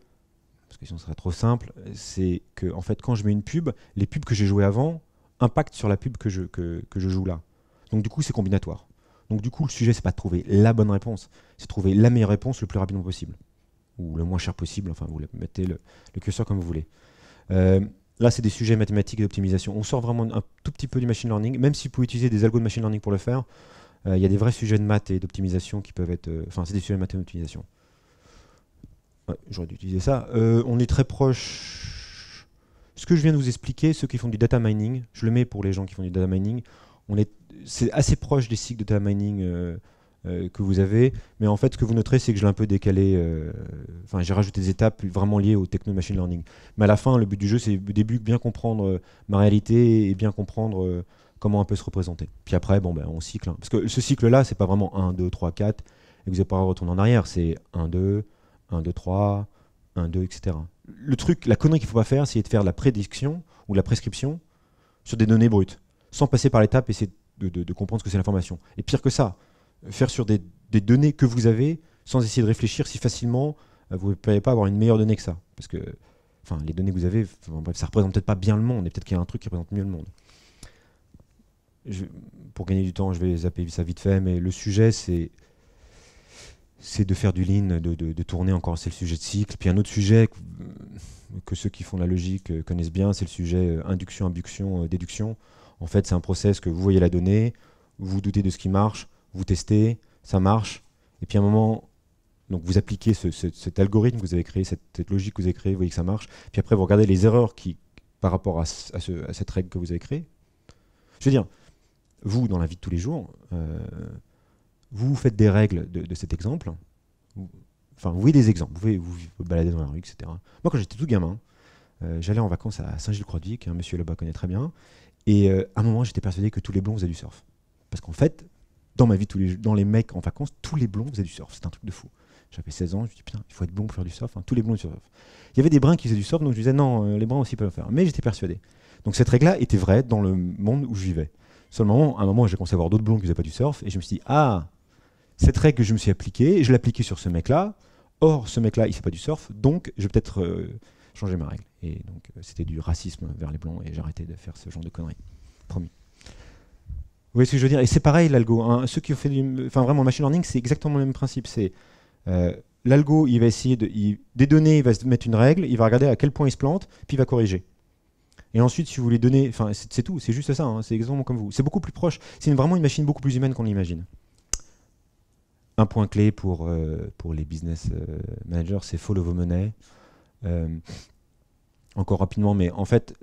parce que sinon ce serait trop simple, c'est que en fait, quand je mets une pub, les pubs que j'ai jouées avant impactent sur la pub que je joue là. Donc du coup, c'est combinatoire. Donc du coup, le sujet, c'est pas de trouver la bonne réponse, c'est de trouver la meilleure réponse le plus rapidement possible. Ou le moins cher possible, enfin, vous mettez le curseur comme vous voulez. Là, c'est des sujets mathématiques et d'optimisation. On sort vraiment un tout petit peu du machine learning, même si vous pouvez utiliser des algos de machine learning pour le faire, il y a des vrais sujets de maths et d'optimisation qui peuvent être... Enfin, c'est des sujets de maths et d'optimisation. Ouais, j'aurais dû utiliser ça. On est très proche. Ce que je viens de vous expliquer, ceux qui font du data mining, je le mets pour les gens qui font du data mining, c'est assez proche des cycles de data mining que vous avez, mais en fait, ce que vous noterez, c'est que je l'ai un peu décalé. Enfin, j'ai rajouté des étapes vraiment liées au techno machine learning. Mais à la fin, le but du jeu, c'est au début bien comprendre ma réalité et bien comprendre comment on peut se représenter. Puis après, bon, ben, on cycle. Hein. Parce que ce cycle-là, c'est pas vraiment 1, 2, 3, 4, et vous n'avez pas retourner en arrière, c'est 1, 2, 1, 2, 3, 1, 2, etc. Le truc, la connerie qu'il ne faut pas faire, c'est de faire la prédiction ou la prescription sur des données brutes, sans passer par l'étape et essayer de comprendre ce que c'est l'information. Et pire que ça, faire sur des données que vous avez, sans essayer de réfléchir si facilement vous ne pourriez pas avoir une meilleure donnée que ça. Parce que enfin, les données que vous avez, enfin, bref, ça ne représente peut-être pas bien le monde, et peut-être qu'il y a un truc qui représente mieux le monde. Pour gagner du temps, je vais zapper ça vite fait, mais le sujet, c'est de faire du lean, de tourner encore, c'est le sujet de cycle. Puis un autre sujet que ceux qui font la logique connaissent bien, c'est le sujet induction, abduction, déduction. En fait, c'est un process que vous voyez la donnée, vous vous doutez de ce qui marche, vous testez, ça marche, et puis à un moment, donc vous appliquez cet algorithme que vous avez créé, cette logique que vous avez créée, vous voyez que ça marche, puis après vous regardez les erreurs par rapport à cette règle que vous avez créée. Je veux dire, vous, dans la vie de tous les jours, vous faites des règles de cet exemple, enfin vous voyez des exemples, vous baladez dans la rue, etc. Moi quand j'étais tout gamin, j'allais en vacances à Saint-Gilles-Croix-de-Vie, qu'un monsieur là-bas connaît très bien, et à un moment j'étais persuadé que tous les blonds faisaient du surf. Parce qu'en fait, dans ma vie, dans les mecs en vacances, tous les blonds faisaient du surf, c'est un truc de fou. J'avais 16 ans, je me dis putain, il faut être blond pour faire du surf, hein. Tous les blonds faisaient du surf. Il y avait des bruns qui faisaient du surf, donc je disais non, les bruns aussi peuvent le faire. Mais j'étais persuadé. Donc cette règle-là était vraie dans le monde où je vivais. Seulement, à un moment, j'ai commencé à voir d'autres blonds qui faisaient pas du surf, et je me suis dit, ah, cette règle que je me suis appliquée, je l'ai appliquée sur ce mec-là. Or, ce mec-là, il fait pas du surf, donc je vais peut-être changer ma règle. Et donc, c'était du racisme vers les blonds, et j'ai arrêté de faire ce genre de conneries. Promis. Vous voyez ce que je veux dire? Et c'est pareil, l'algo. Hein. Ceux qui ont fait enfin, vraiment, le machine learning, c'est exactement le même principe. C'est l'algo, il va essayer des données, il va se mettre une règle, il va regarder à quel point il se plante, puis il va corriger. Et ensuite, si vous voulez donner, enfin, c'est tout, c'est juste ça, hein, c'est exactement comme vous. C'est beaucoup plus proche. C'est vraiment une machine beaucoup plus humaine qu'on l'imagine. Un point clé pour les business managers, c'est follow the money. Encore rapidement, mais en fait,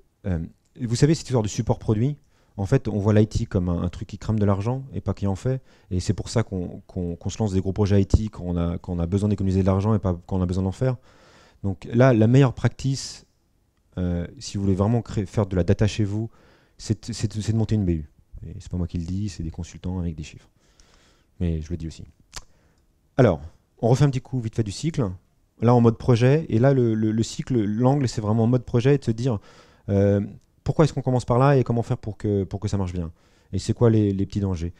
vous savez, cette histoire de support produit, en fait, on voit l'IT comme un truc qui crame de l'argent et pas qui en fait. Et c'est pour ça qu'on se lance des gros projets IT quand on a besoin d'économiser de l'argent et pas quand on a besoin d'en faire. Donc là, la meilleure practice, si vous voulez vraiment faire de la data chez vous, c'est de monter une BU. Et c'est pas moi qui le dis, c'est des consultants avec des chiffres. Mais je le dis aussi. Alors, on refait un petit coup vite fait du cycle. Là, en mode projet. Et là, le cycle, l'angle, c'est vraiment en mode projet et de se dire pourquoi est-ce qu'on commence par là et comment faire pour que ça marche bien. Et c'est quoi les petits dangers.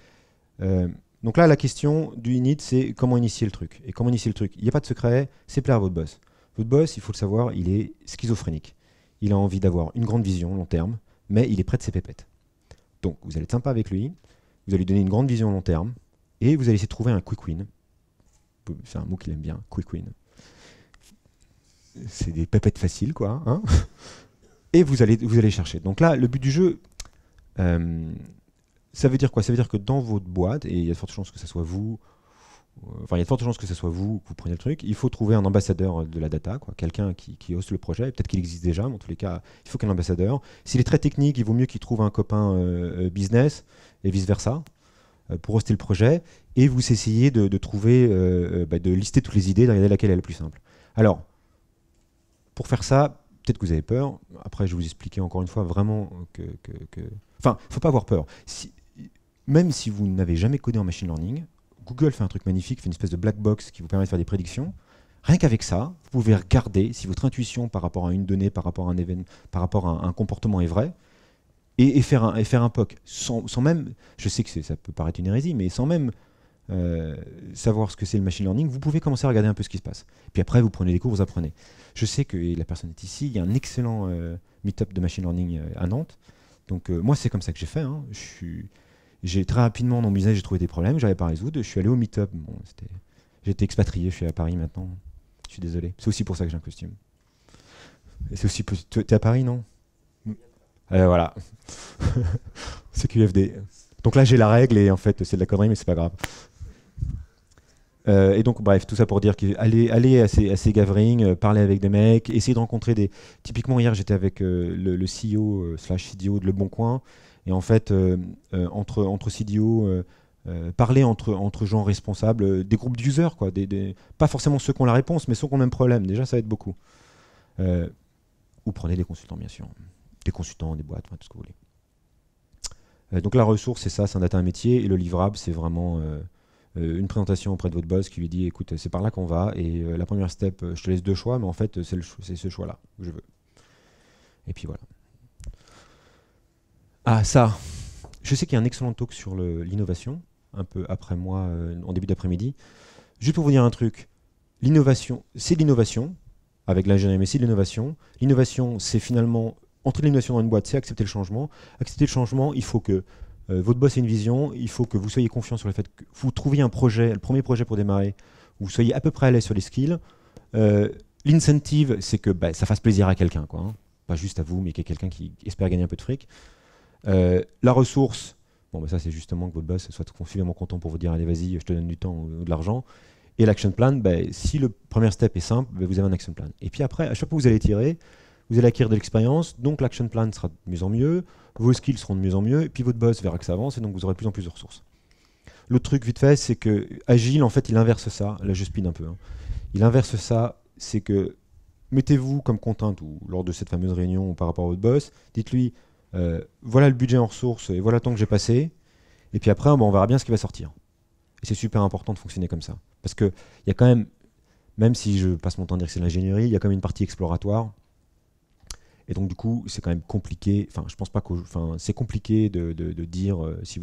Donc là, la question du init, c'est comment initier le truc. Et comment initier le truc? Il n'y a pas de secret, c'est plaire à votre boss. Votre boss, il faut le savoir, il est schizophrénique. Il a envie d'avoir une grande vision, long terme, mais il est près de ses pépettes. Donc, vous allez être sympa avec lui, vous allez lui donner une grande vision long terme, et vous allez essayer de trouver un quick win. C'est un mot qu'il aime bien, quick win. C'est des pépettes faciles, quoi. Hein, et vous allez chercher. Donc là, le but du jeu, ça veut dire quoi? Ça veut dire que dans votre boîte, et il y a de fortes chances que ce soit vous, enfin il y a de fortes chances que ce soit vous que vous preniez le truc, il faut trouver un ambassadeur de la data, quoi, quelqu'un qui hausse le projet, peut-être qu'il existe déjà, mais en tous les cas, il faut qu'un ambassadeur. S'il est très technique, il vaut mieux qu'il trouve un copain business, et vice-versa, pour hoster le projet, et vous essayez de trouver, de lister toutes les idées, de regarder laquelle est la plus simple. Alors, pour faire ça, peut-être que vous avez peur, après je vais vous expliquer encore une fois vraiment que... Enfin, il ne faut pas avoir peur. Même si vous n'avez jamais codé en machine learning, Google fait un truc magnifique, fait une espèce de black box qui vous permet de faire des prédictions. Rien qu'avec ça, vous pouvez regarder si votre intuition par rapport à une donnée, par rapport à un événement, par rapport à un comportement est vrai, et faire un POC. Sans même, je sais que ça peut paraître une hérésie, mais sans même savoir ce que c'est le machine learning, vous pouvez commencer à regarder un peu ce qui se passe. Puis après, vous prenez des cours, vous apprenez. Je sais que la personne est ici, il y a un excellent meet-up de machine learning à Nantes. Donc moi, c'est comme ça que j'ai fait. Hein. J'ai très rapidement dans mon business, j'ai trouvé des problèmes, j'avais pas à résoudre. Je suis allé au meet-up. Bon, j'étais expatrié, je suis à Paris maintenant. Je suis désolé. C'est aussi pour ça que j'ai un costume. Et c'est aussi t'es à Paris, non? Voilà. C'est QFD. Donc là, j'ai la règle et en fait, c'est de la connerie, mais c'est pas grave. Et donc, bref, tout ça pour dire qu'aller à ces gatherings, parler avec des mecs, essayer de rencontrer des... Typiquement, hier, j'étais avec le CEO slash CDO de Le Bon Coin. Et en fait, entre CDO, parler entre gens responsables, des groupes d'users, quoi, pas forcément ceux qui ont la réponse, mais ceux qui ont le même problème. Déjà, ça aide beaucoup. Ou prenez des consultants, bien sûr. Des consultants, des boîtes, tout ce que vous voulez. Donc la ressource, c'est ça, c'est un data, un métier. Et le livrable, c'est vraiment une présentation auprès de votre boss qui lui dit, écoute, c'est par là qu'on va. Et la première step, je te laisse 2 choix, mais en fait, c'est ce choix-là que je veux. Et puis voilà. Ah, ça, je sais qu'il y a un excellent talk sur l'innovation, un peu après moi, en début d'après-midi. Juste pour vous dire un truc, l'innovation, c'est l'innovation, avec l'ingénierie, mais c'est l'innovation. L'innovation, c'est finalement, entrer l'innovation dans une boîte, c'est accepter le changement. Accepter le changement, il faut que votre boss ait une vision, il faut que vous soyez confiant sur le fait que vous trouviez un projet, le premier projet pour démarrer, où vous soyez à peu près à l'aise sur les skills. L'incentive, c'est que ça fasse plaisir à quelqu'un, quoi, hein. Pas juste à vous, mais qu'il y ait quelqu'un qui espère gagner un peu de fric. La ressource, bon, ça c'est justement que votre boss soit suffisamment content pour vous dire allez vas-y, je te donne du temps ou de l'argent. Et l'action plan, si le premier step est simple, vous avez un action plan. Et puis après, à chaque fois que vous allez tirer, vous allez acquérir de l'expérience, donc l'action plan sera de mieux en mieux, vos skills seront de mieux en mieux, et puis votre boss verra que ça avance, et donc vous aurez de plus en plus de ressources. L'autre truc vite fait, c'est que Agile, en fait, il inverse ça. Là, je speed un peu, hein. Il inverse ça, c'est que mettez-vous comme contrainte, ou lors de cette fameuse réunion par rapport à votre boss, dites-lui, voilà le budget en ressources, et voilà le temps que j'ai passé, et puis après, on verra bien ce qui va sortir. Et c'est super important de fonctionner comme ça. Parce qu'il y a quand même si je passe mon temps à dire que c'est de l'ingénierie, il y a quand même une partie exploratoire. Et donc du coup, c'est quand même compliqué. Enfin, je pense pas que, c'est compliqué de dire si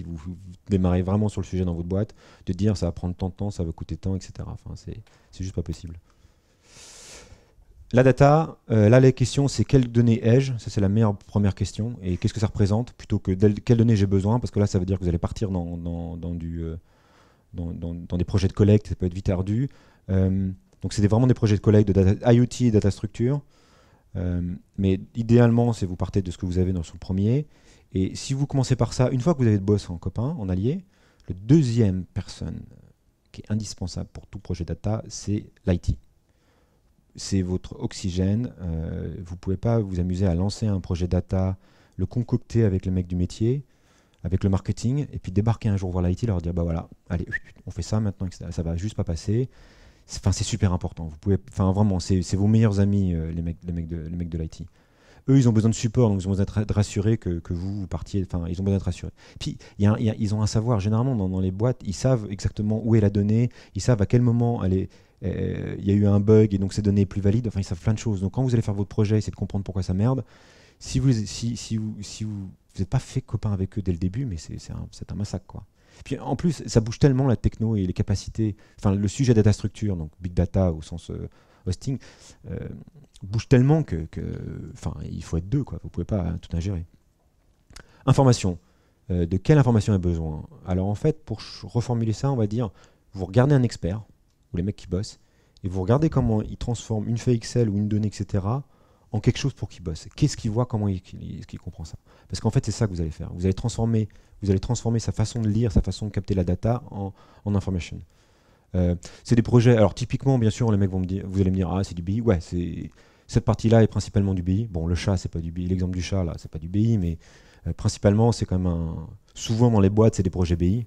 vous démarrez vraiment sur le sujet dans votre boîte, de dire ça va prendre tant de temps, ça va coûter tant, etc. Enfin, c'est juste pas possible. La data, là les questions, c'est quelles données ai-je? Ça c'est la meilleure première question. Et qu'est-ce que ça représente plutôt que quelles données j'ai besoin? Parce que là, ça veut dire que vous allez partir dans des projets de collecte, ça peut être vite ardu. Donc c'est vraiment des projets de collecte de data, IoT et data structure. Mais idéalement, c'est vous partez de ce que vous avez sur le premier. Et si vous commencez par ça, une fois que vous avez de boss en copain, en allié, le deuxième personne qui est indispensable pour tout projet data, c'est l'IT. C'est votre oxygène. Vous ne pouvez pas vous amuser à lancer un projet data, le concocter avec le mec du métier, avec le marketing, et puis débarquer un jour voir l'IT, leur dire bah voilà, allez, on fait ça maintenant, etc. Ça va juste pas passer. C'est super important. Vous pouvez, vraiment, c'est vos meilleurs amis, les mecs de l'IT. Eux, ils ont besoin de support, donc ils ont besoin d'être rassurés que vous partiez. Enfin, ils ont besoin d'être rassurés. Puis, ils ont un savoir. Généralement, dans les boîtes, ils savent exactement où est la donnée. Ils savent à quel moment il y a eu un bug et donc ces données est plus valide. Enfin, ils savent plein de choses. Donc, quand vous allez faire votre projet, essayez de comprendre pourquoi ça merde. Si vous n'êtes pas fait copain avec eux dès le début, mais c'est un massacre, quoi. Puis en plus, ça bouge tellement la techno et les capacités, le sujet data structure, donc big data au sens hosting, bouge tellement que il faut être deux, quoi. Vous ne pouvez pas tout ingérer. Information. De quelle information est besoin? Alors en fait, pour reformuler ça, on va dire, vous regardez un expert, ou les mecs qui bossent, et vous regardez comment il transforme une feuille Excel ou une donnée, etc., en quelque chose pour qu'il bosse. Qu'est-ce qu'il voit, comment il comprend ça? Parce qu'en fait, c'est ça que vous allez faire. Vous allez transformer sa façon de lire, sa façon de capter la data en information. C'est des projets. Alors typiquement, bien sûr, les mecs vous allez me dire, ah, c'est du BI. Ouais, cette partie-là est principalement du BI. Bon, le chat, c'est pas du BI. L'exemple du chat, là, c'est pas du BI, mais principalement, c'est quand même souvent dans les boîtes, c'est des projets BI,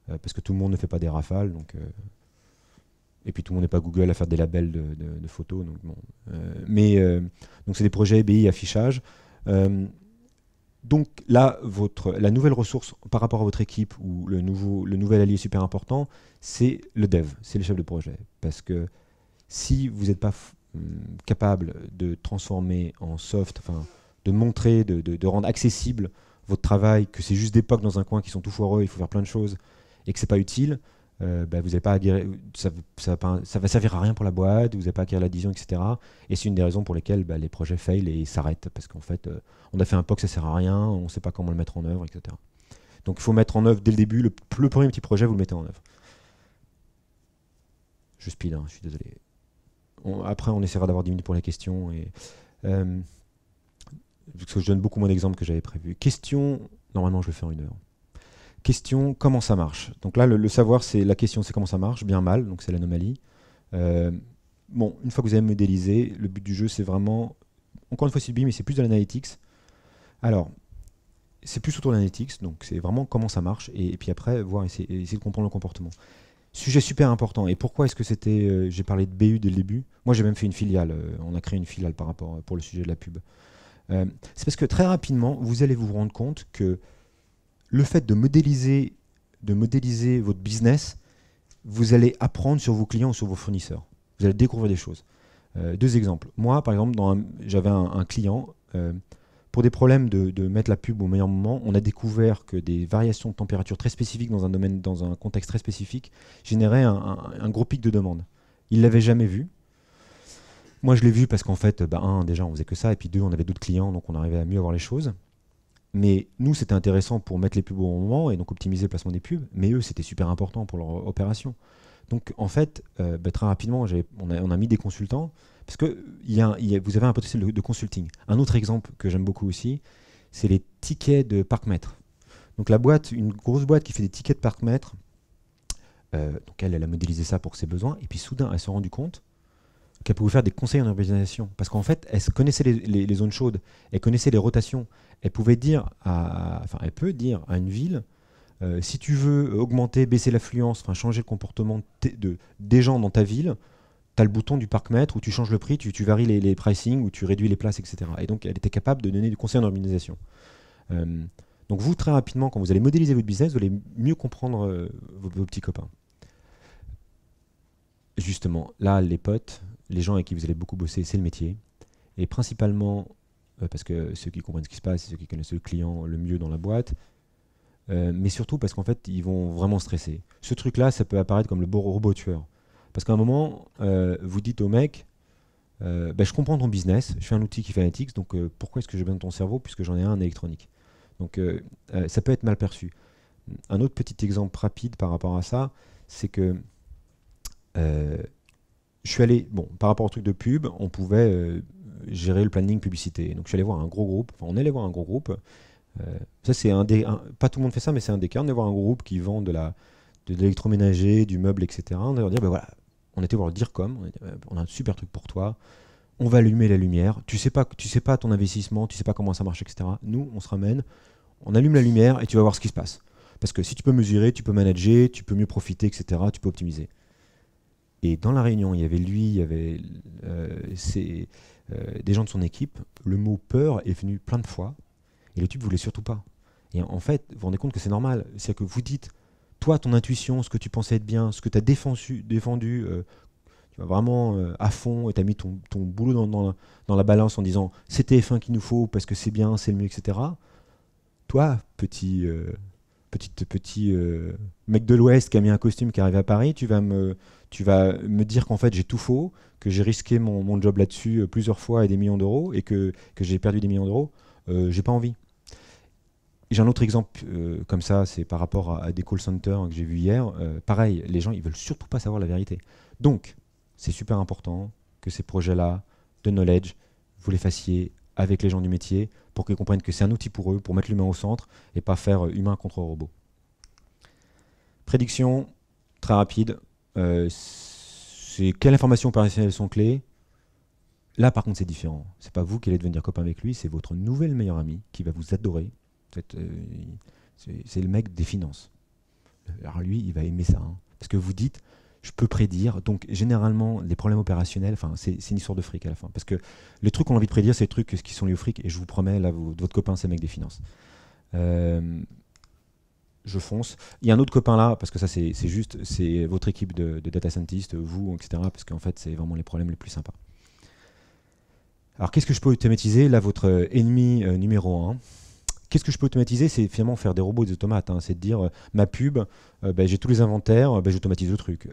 parce que tout le monde ne fait pas des rafales, donc. Et puis tout le monde n'est pas Google à faire des labels de photos. Donc bon. Donc c'est des projets BI affichage. Donc là, la nouvelle ressource par rapport à votre équipe ou le nouvel allié super important, c'est le dev, c'est le chef de projet. Parce que si vous n'êtes pas capable de transformer en soft, de montrer, de rendre accessible votre travail, que c'est juste des POC dans un coin qui sont tout foireux, il faut faire plein de choses, et que c'est pas utile, vous n'allez pas ça va servir à rien pour la boîte, vous n'allez pas acquérir l'adhésion, etc. Et c'est une des raisons pour lesquelles les projets fail et s'arrêtent, parce qu'en fait, on a fait un POC, ça sert à rien, on ne sait pas comment le mettre en œuvre, etc. Donc il faut mettre en œuvre dès le début, le premier petit projet, vous le mettez en œuvre. Je speed, hein, je suis désolé. Après, on essaiera d'avoir 10 minutes pour les questions. Parce que je donne beaucoup moins d'exemples que j'avais prévu. Question, normalement je le fais en 1 heure. Question, comment ça marche? Donc là, le savoir, c'est la question, c'est comment ça marche, bien mal, donc c'est l'anomalie. Bon, une fois que vous avez modélisé, le but du jeu, c'est vraiment, encore une fois, c'est le BIM, mais c'est plus de l'analytics. Alors, c'est plus autour de l'analytics, donc c'est vraiment comment ça marche, et puis après, essayer de comprendre le comportement. Sujet super important, et pourquoi est-ce que c'était, j'ai parlé de BU dès le début. Moi, j'ai même fait une filiale, on a créé une filiale pour le sujet de la pub. C'est parce que très rapidement, vous allez vous rendre compte que le fait de modéliser votre business, vous allez apprendre sur vos clients ou sur vos fournisseurs. Vous allez découvrir des choses. 2 exemples. Moi, par exemple, j'avais un client, pour des problèmes de mettre la pub au meilleur moment, on a découvert que des variations de température très spécifiques dans un domaine, dans un contexte très spécifique, généraient un gros pic de demande. Ils ne l'avaient jamais vu. Moi, je l'ai vu parce qu'en fait, déjà, on faisait que ça, et puis deux, on avait d'autres clients, donc on arrivait à mieux avoir les choses. Mais nous, c'était intéressant pour mettre les pubs au bon moment et donc optimiser le placement des pubs, mais eux, c'était super important pour leur opération. Donc, en fait, très rapidement, on a mis des consultants, parce que vous avez un potentiel de consulting. Un autre exemple que j'aime beaucoup aussi, c'est les tickets de parc-mètre. Donc, une grosse boîte qui fait des tickets de parc-mètre, donc elle a modélisé ça pour ses besoins, et puis soudain, elle s'est rendue compte qu'elle pouvait faire des conseils en urbanisation. Parce qu'en fait, elle connaissait les zones chaudes, elle connaissait les rotations. Elle pouvait dire elle peut dire à une ville, si tu veux augmenter, baisser l'affluence, changer le comportement des gens dans ta ville, tu as le bouton du parc-mètre où tu changes le prix, tu varies les pricing, ou tu réduis les places, etc. Et donc, elle était capable de donner du conseil en urbanisation. Donc, vous, très rapidement, quand vous allez modéliser votre business, vous allez mieux comprendre vos petits copains. Justement, là, les potes, les gens avec qui vous allez beaucoup bosser, c'est le métier. Et principalement, parce que ceux qui comprennent ce qui se passe, c'est ceux qui connaissent le client le mieux dans la boîte. Mais surtout parce qu'en fait, ils vont vraiment stresser. Ce truc-là, ça peut apparaître comme le beau robot tueur. Parce qu'à un moment, vous dites au mec, je comprends ton business, je fais un outil qui fait analytics, donc pourquoi est-ce que j'ai besoin de ton cerveau puisque j'en ai un électronique. Donc ça peut être mal perçu. Un autre petit exemple rapide par rapport à ça, c'est que je suis allé, par rapport au truc de pub, on pouvait gérer le planning publicité. Donc je suis allé voir un gros groupe, on est allé voir un gros groupe. Ça c'est pas tout le monde fait ça, mais c'est un des cas. On est allé voir un groupe qui vend de l'électroménager, du meuble, etc. On est allé leur dire, voilà, on était voir le DIRCOM, on a un super truc pour toi. On va allumer la lumière. Tu sais pas ton investissement, tu sais pas comment ça marche, etc. Nous, on se ramène, on allume la lumière et tu vas voir ce qui se passe. Parce que si tu peux mesurer, tu peux manager, tu peux mieux profiter, etc. Tu peux optimiser. Et dans la réunion, il y avait lui, il y avait des gens de son équipe. Le mot peur est venu plein de fois. Et le type ne voulait surtout pas. Et en fait, vous vous rendez compte que c'est normal. C'est que vous dites, toi, ton intuition, ce que tu pensais être bien, ce que tu as défendu, tu vas vraiment à fond, et tu as mis ton boulot dans la balance en disant, c'est TF1 qu'il nous faut parce que c'est bien, c'est le mieux, etc. Toi, petit mec de l'Ouest qui a mis un costume qui arrive à Paris, tu vas me dire qu'en fait j'ai tout faux, que j'ai risqué mon job là-dessus plusieurs fois et des millions d'euros, et que j'ai perdu des millions d'euros, j'ai pas envie. J'ai un autre exemple comme ça, c'est par rapport à des call centers que j'ai vu hier. Pareil, les gens ils veulent surtout pas savoir la vérité. Donc c'est super important que ces projets-là de knowledge, vous les fassiez avec les gens du métier, pour qu'ils comprennent que c'est un outil pour eux, pour mettre l'humain au centre, et pas faire humain contre robot. Prédiction, très rapide. C'est quelles informations opérationnelles sont clés. Là, par contre, c'est différent. C'est pas vous qui allez devenir copain avec lui, c'est votre nouvel meilleur ami qui va vous adorer. C'est le mec des finances. Alors lui, il va aimer ça. Parce que vous dites, je peux prédire. Donc, généralement, les problèmes opérationnels, c'est une histoire de fric à la fin. Parce que les trucs qu'on a envie de prédire, c'est les trucs qui sont liés au fric. Et je vous promets, là, votre copain, c'est le mec des finances. Je fonce. Il y a un autre copain là, parce que ça, c'est votre équipe de data scientist, vous, etc. Parce qu'en fait, c'est vraiment les problèmes les plus sympas. Alors, qu'est-ce que je peux automatiser? Là, votre ennemi numéro 1. Qu'est-ce que je peux automatiser? C'est finalement faire des robots, des automates. C'est de dire, ma pub, j'ai tous les inventaires, j'automatise le truc.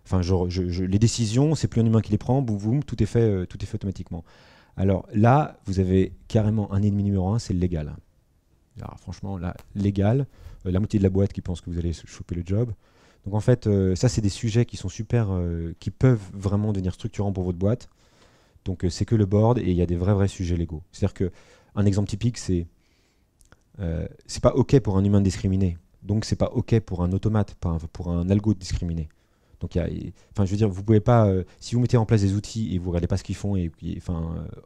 Les décisions, c'est plus un humain qui les prend, boum, boum, tout est fait automatiquement. Alors là, vous avez carrément un ennemi numéro 1, c'est le légal. Alors franchement, là, légal, la moitié de la boîte qui pense que vous allez choper le job. Donc en fait, ça, c'est des sujets qui sont super, qui peuvent vraiment devenir structurants pour votre boîte. Donc c'est que le board, et il y a des vrais sujets légaux. C'est-à-dire qu'un exemple typique, c'est pas OK pour un humain de discriminer. Donc c'est pas OK pour un automate, pour un algo de discriminer. Donc je veux dire, vous pouvez pas, si vous mettez en place des outils et vous regardez pas ce qu'ils font,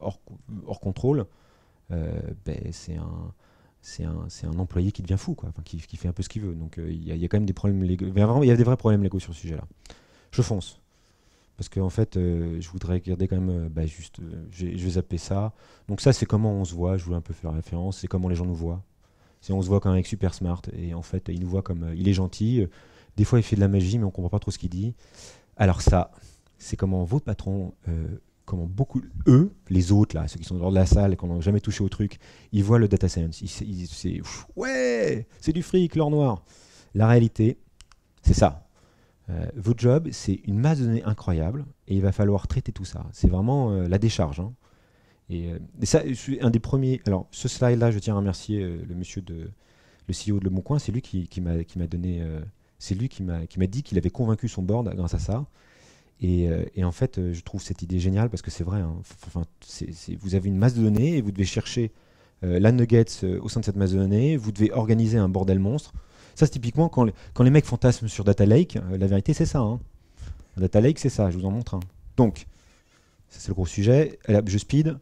hors contrôle, c'est un employé qui devient fou, quoi, qui fait un peu ce qu'il veut. Donc il y a quand même des problèmes légaux. Il y a des vrais problèmes légaux sur ce sujet-là. Je fonce. Parce qu'en fait, je voudrais garder quand même, je vais zapper ça. Donc ça, c'est comment on se voit, je voulais un peu faire référence, c'est comment les gens nous voient. Si on se voit comme un mec super smart, et en fait, il nous voit comme, il est gentil, des fois il fait de la magie, mais on comprend pas trop ce qu'il dit. Alors ça, c'est comment votre patron comment beaucoup, eux, les autres, là, ceux qui sont dehors de la salle et qui n'ont jamais touché au truc, ils voient le data science. Ouais, c'est du fric, l'or noir. La réalité, c'est ça. Votre job, c'est une masse de données incroyable et il va falloir traiter tout ça. C'est vraiment la décharge. Hein. Et ça, je suis un des premiers. Alors, ce slide-là, je tiens à remercier le CEO de Le Bon Coin. C'est lui qui m'a donné. C'est lui qui m'a dit qu'il avait convaincu son board grâce à ça. Et en fait, je trouve cette idée géniale parce que c'est vrai. Hein, vous avez une masse de données et vous devez chercher la nuggets au sein de cette masse de données. Vous devez organiser un bordel monstre. Ça, c'est typiquement quand les mecs fantasment sur Data Lake. La vérité, c'est ça. Hein. Data Lake, c'est ça. Je vous en montre un. Donc, ça, c'est le gros sujet. Je speed.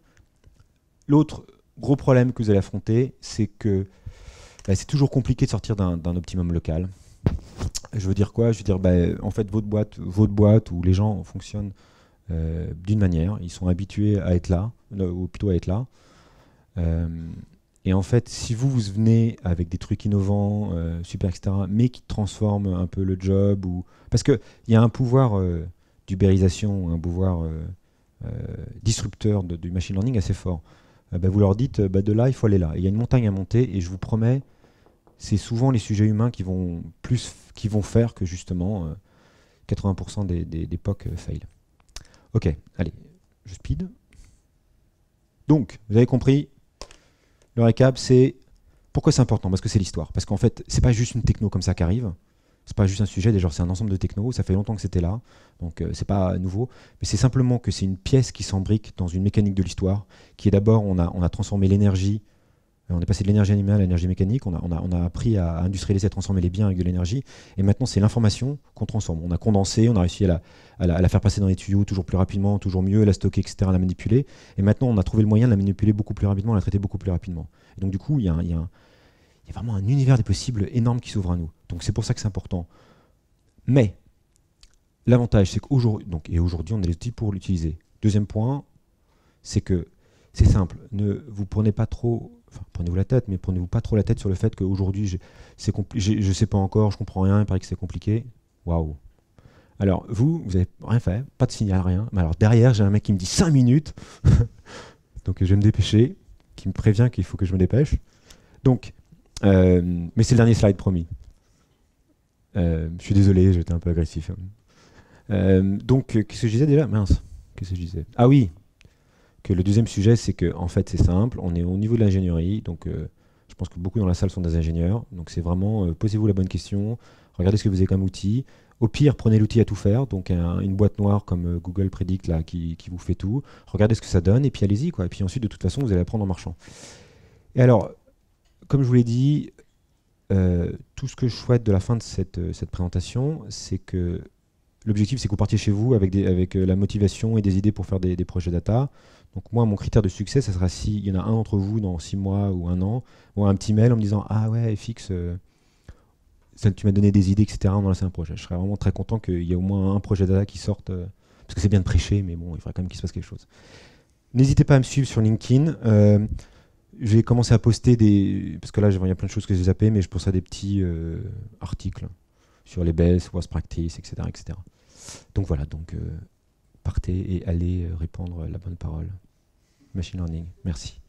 L'autre gros problème que vous allez affronter, c'est que c'est toujours compliqué de sortir d'un optimum local. Je veux dire quoi? Je veux dire, en fait, votre boîte où les gens fonctionnent d'une manière, ils sont habitués à être là, ou plutôt à être là. Et en fait, si vous venez avec des trucs innovants, super, etc., mais qui transforment un peu le job, parce qu'il y a un pouvoir d'ubérisation, un pouvoir disrupteur du machine learning assez fort. Vous leur dites, de là, il faut aller là. Il y a une montagne à monter, et je vous promets, c'est souvent les sujets humains qui vont faire que justement 80% des POC fail. Ok, allez, je speed. Donc, vous avez compris, le récap, c'est pourquoi c'est important? Parce que c'est l'histoire. Parce qu'en fait, c'est pas juste une techno comme ça qui arrive. C'est pas juste un sujet, déjà c'est un ensemble de techno, ça fait longtemps que c'était là, donc c'est pas nouveau, mais c'est simplement que c'est une pièce qui s'embrique dans une mécanique de l'histoire, qui est d'abord, on a transformé l'énergie, on est passé de l'énergie animale à l'énergie mécanique, on a appris à industrialiser, à transformer les biens avec de l'énergie, et maintenant c'est l'information qu'on transforme. On a condensé, on a réussi à la faire passer dans les tuyaux toujours plus rapidement, toujours mieux, la stocker, etc., la manipuler, et maintenant on a trouvé le moyen de la manipuler beaucoup plus rapidement, de la traiter beaucoup plus rapidement. Et donc du coup, il y a vraiment un univers des possibles énorme qui s'ouvre à nous. Donc c'est pour ça que c'est important. Mais l'avantage, c'est qu'aujourd'hui, on a les outils pour l'utiliser. Deuxième point, c'est que c'est simple. Ne vous prenez pas trop, prenez-vous la tête, mais prenez-vous pas trop la tête sur le fait qu'aujourd'hui, je sais pas encore, je comprends rien, il paraît que c'est compliqué. Waouh. Alors vous n'avez rien fait, pas de signal, rien. Mais alors derrière, j'ai un mec qui me dit 5 minutes, donc je vais me dépêcher, qui me prévient qu'il faut que je me dépêche. Donc, mais c'est le dernier slide, promis. Je suis désolé, j'étais un peu agressif. Donc, qu'est-ce que je disais déjà? Mince, qu'est-ce que je disais? Ah oui, que le deuxième sujet, c'est que en fait, c'est simple, on est au niveau de l'ingénierie, donc je pense que beaucoup dans la salle sont des ingénieurs, donc c'est vraiment, posez-vous la bonne question, regardez ce que vous avez comme outil. Au pire, prenez l'outil à tout faire, donc une boîte noire comme Google Predict là, qui vous fait tout, regardez ce que ça donne, et puis allez-y, quoi. Et puis ensuite, de toute façon, vous allez apprendre en marchant. Et alors, comme je vous l'ai dit, tout ce que je souhaite de la fin de cette présentation, c'est que l'objectif, c'est que vous partiez chez vous avec la motivation et des idées pour faire des projets data. Donc moi, mon critère de succès, ça sera s'il y en a un d'entre vous dans 6 mois ou 1 an, ou un petit mail en me disant « Ah ouais, FX, tu m'as donné des idées, etc. » On a lancé un projet. Je serais vraiment très content qu'il y ait au moins un projet data qui sorte, parce que c'est bien de prêcher, mais bon, il faudrait quand même qu'il se passe quelque chose. N'hésitez pas à me suivre sur LinkedIn. J'ai commencé à poster parce que là, il y a plein de choses que j'ai zappées, mais je pense à des petits articles sur les best, worst practice, etc., etc. Donc voilà, partez et allez répandre la bonne parole. Machine learning. Merci.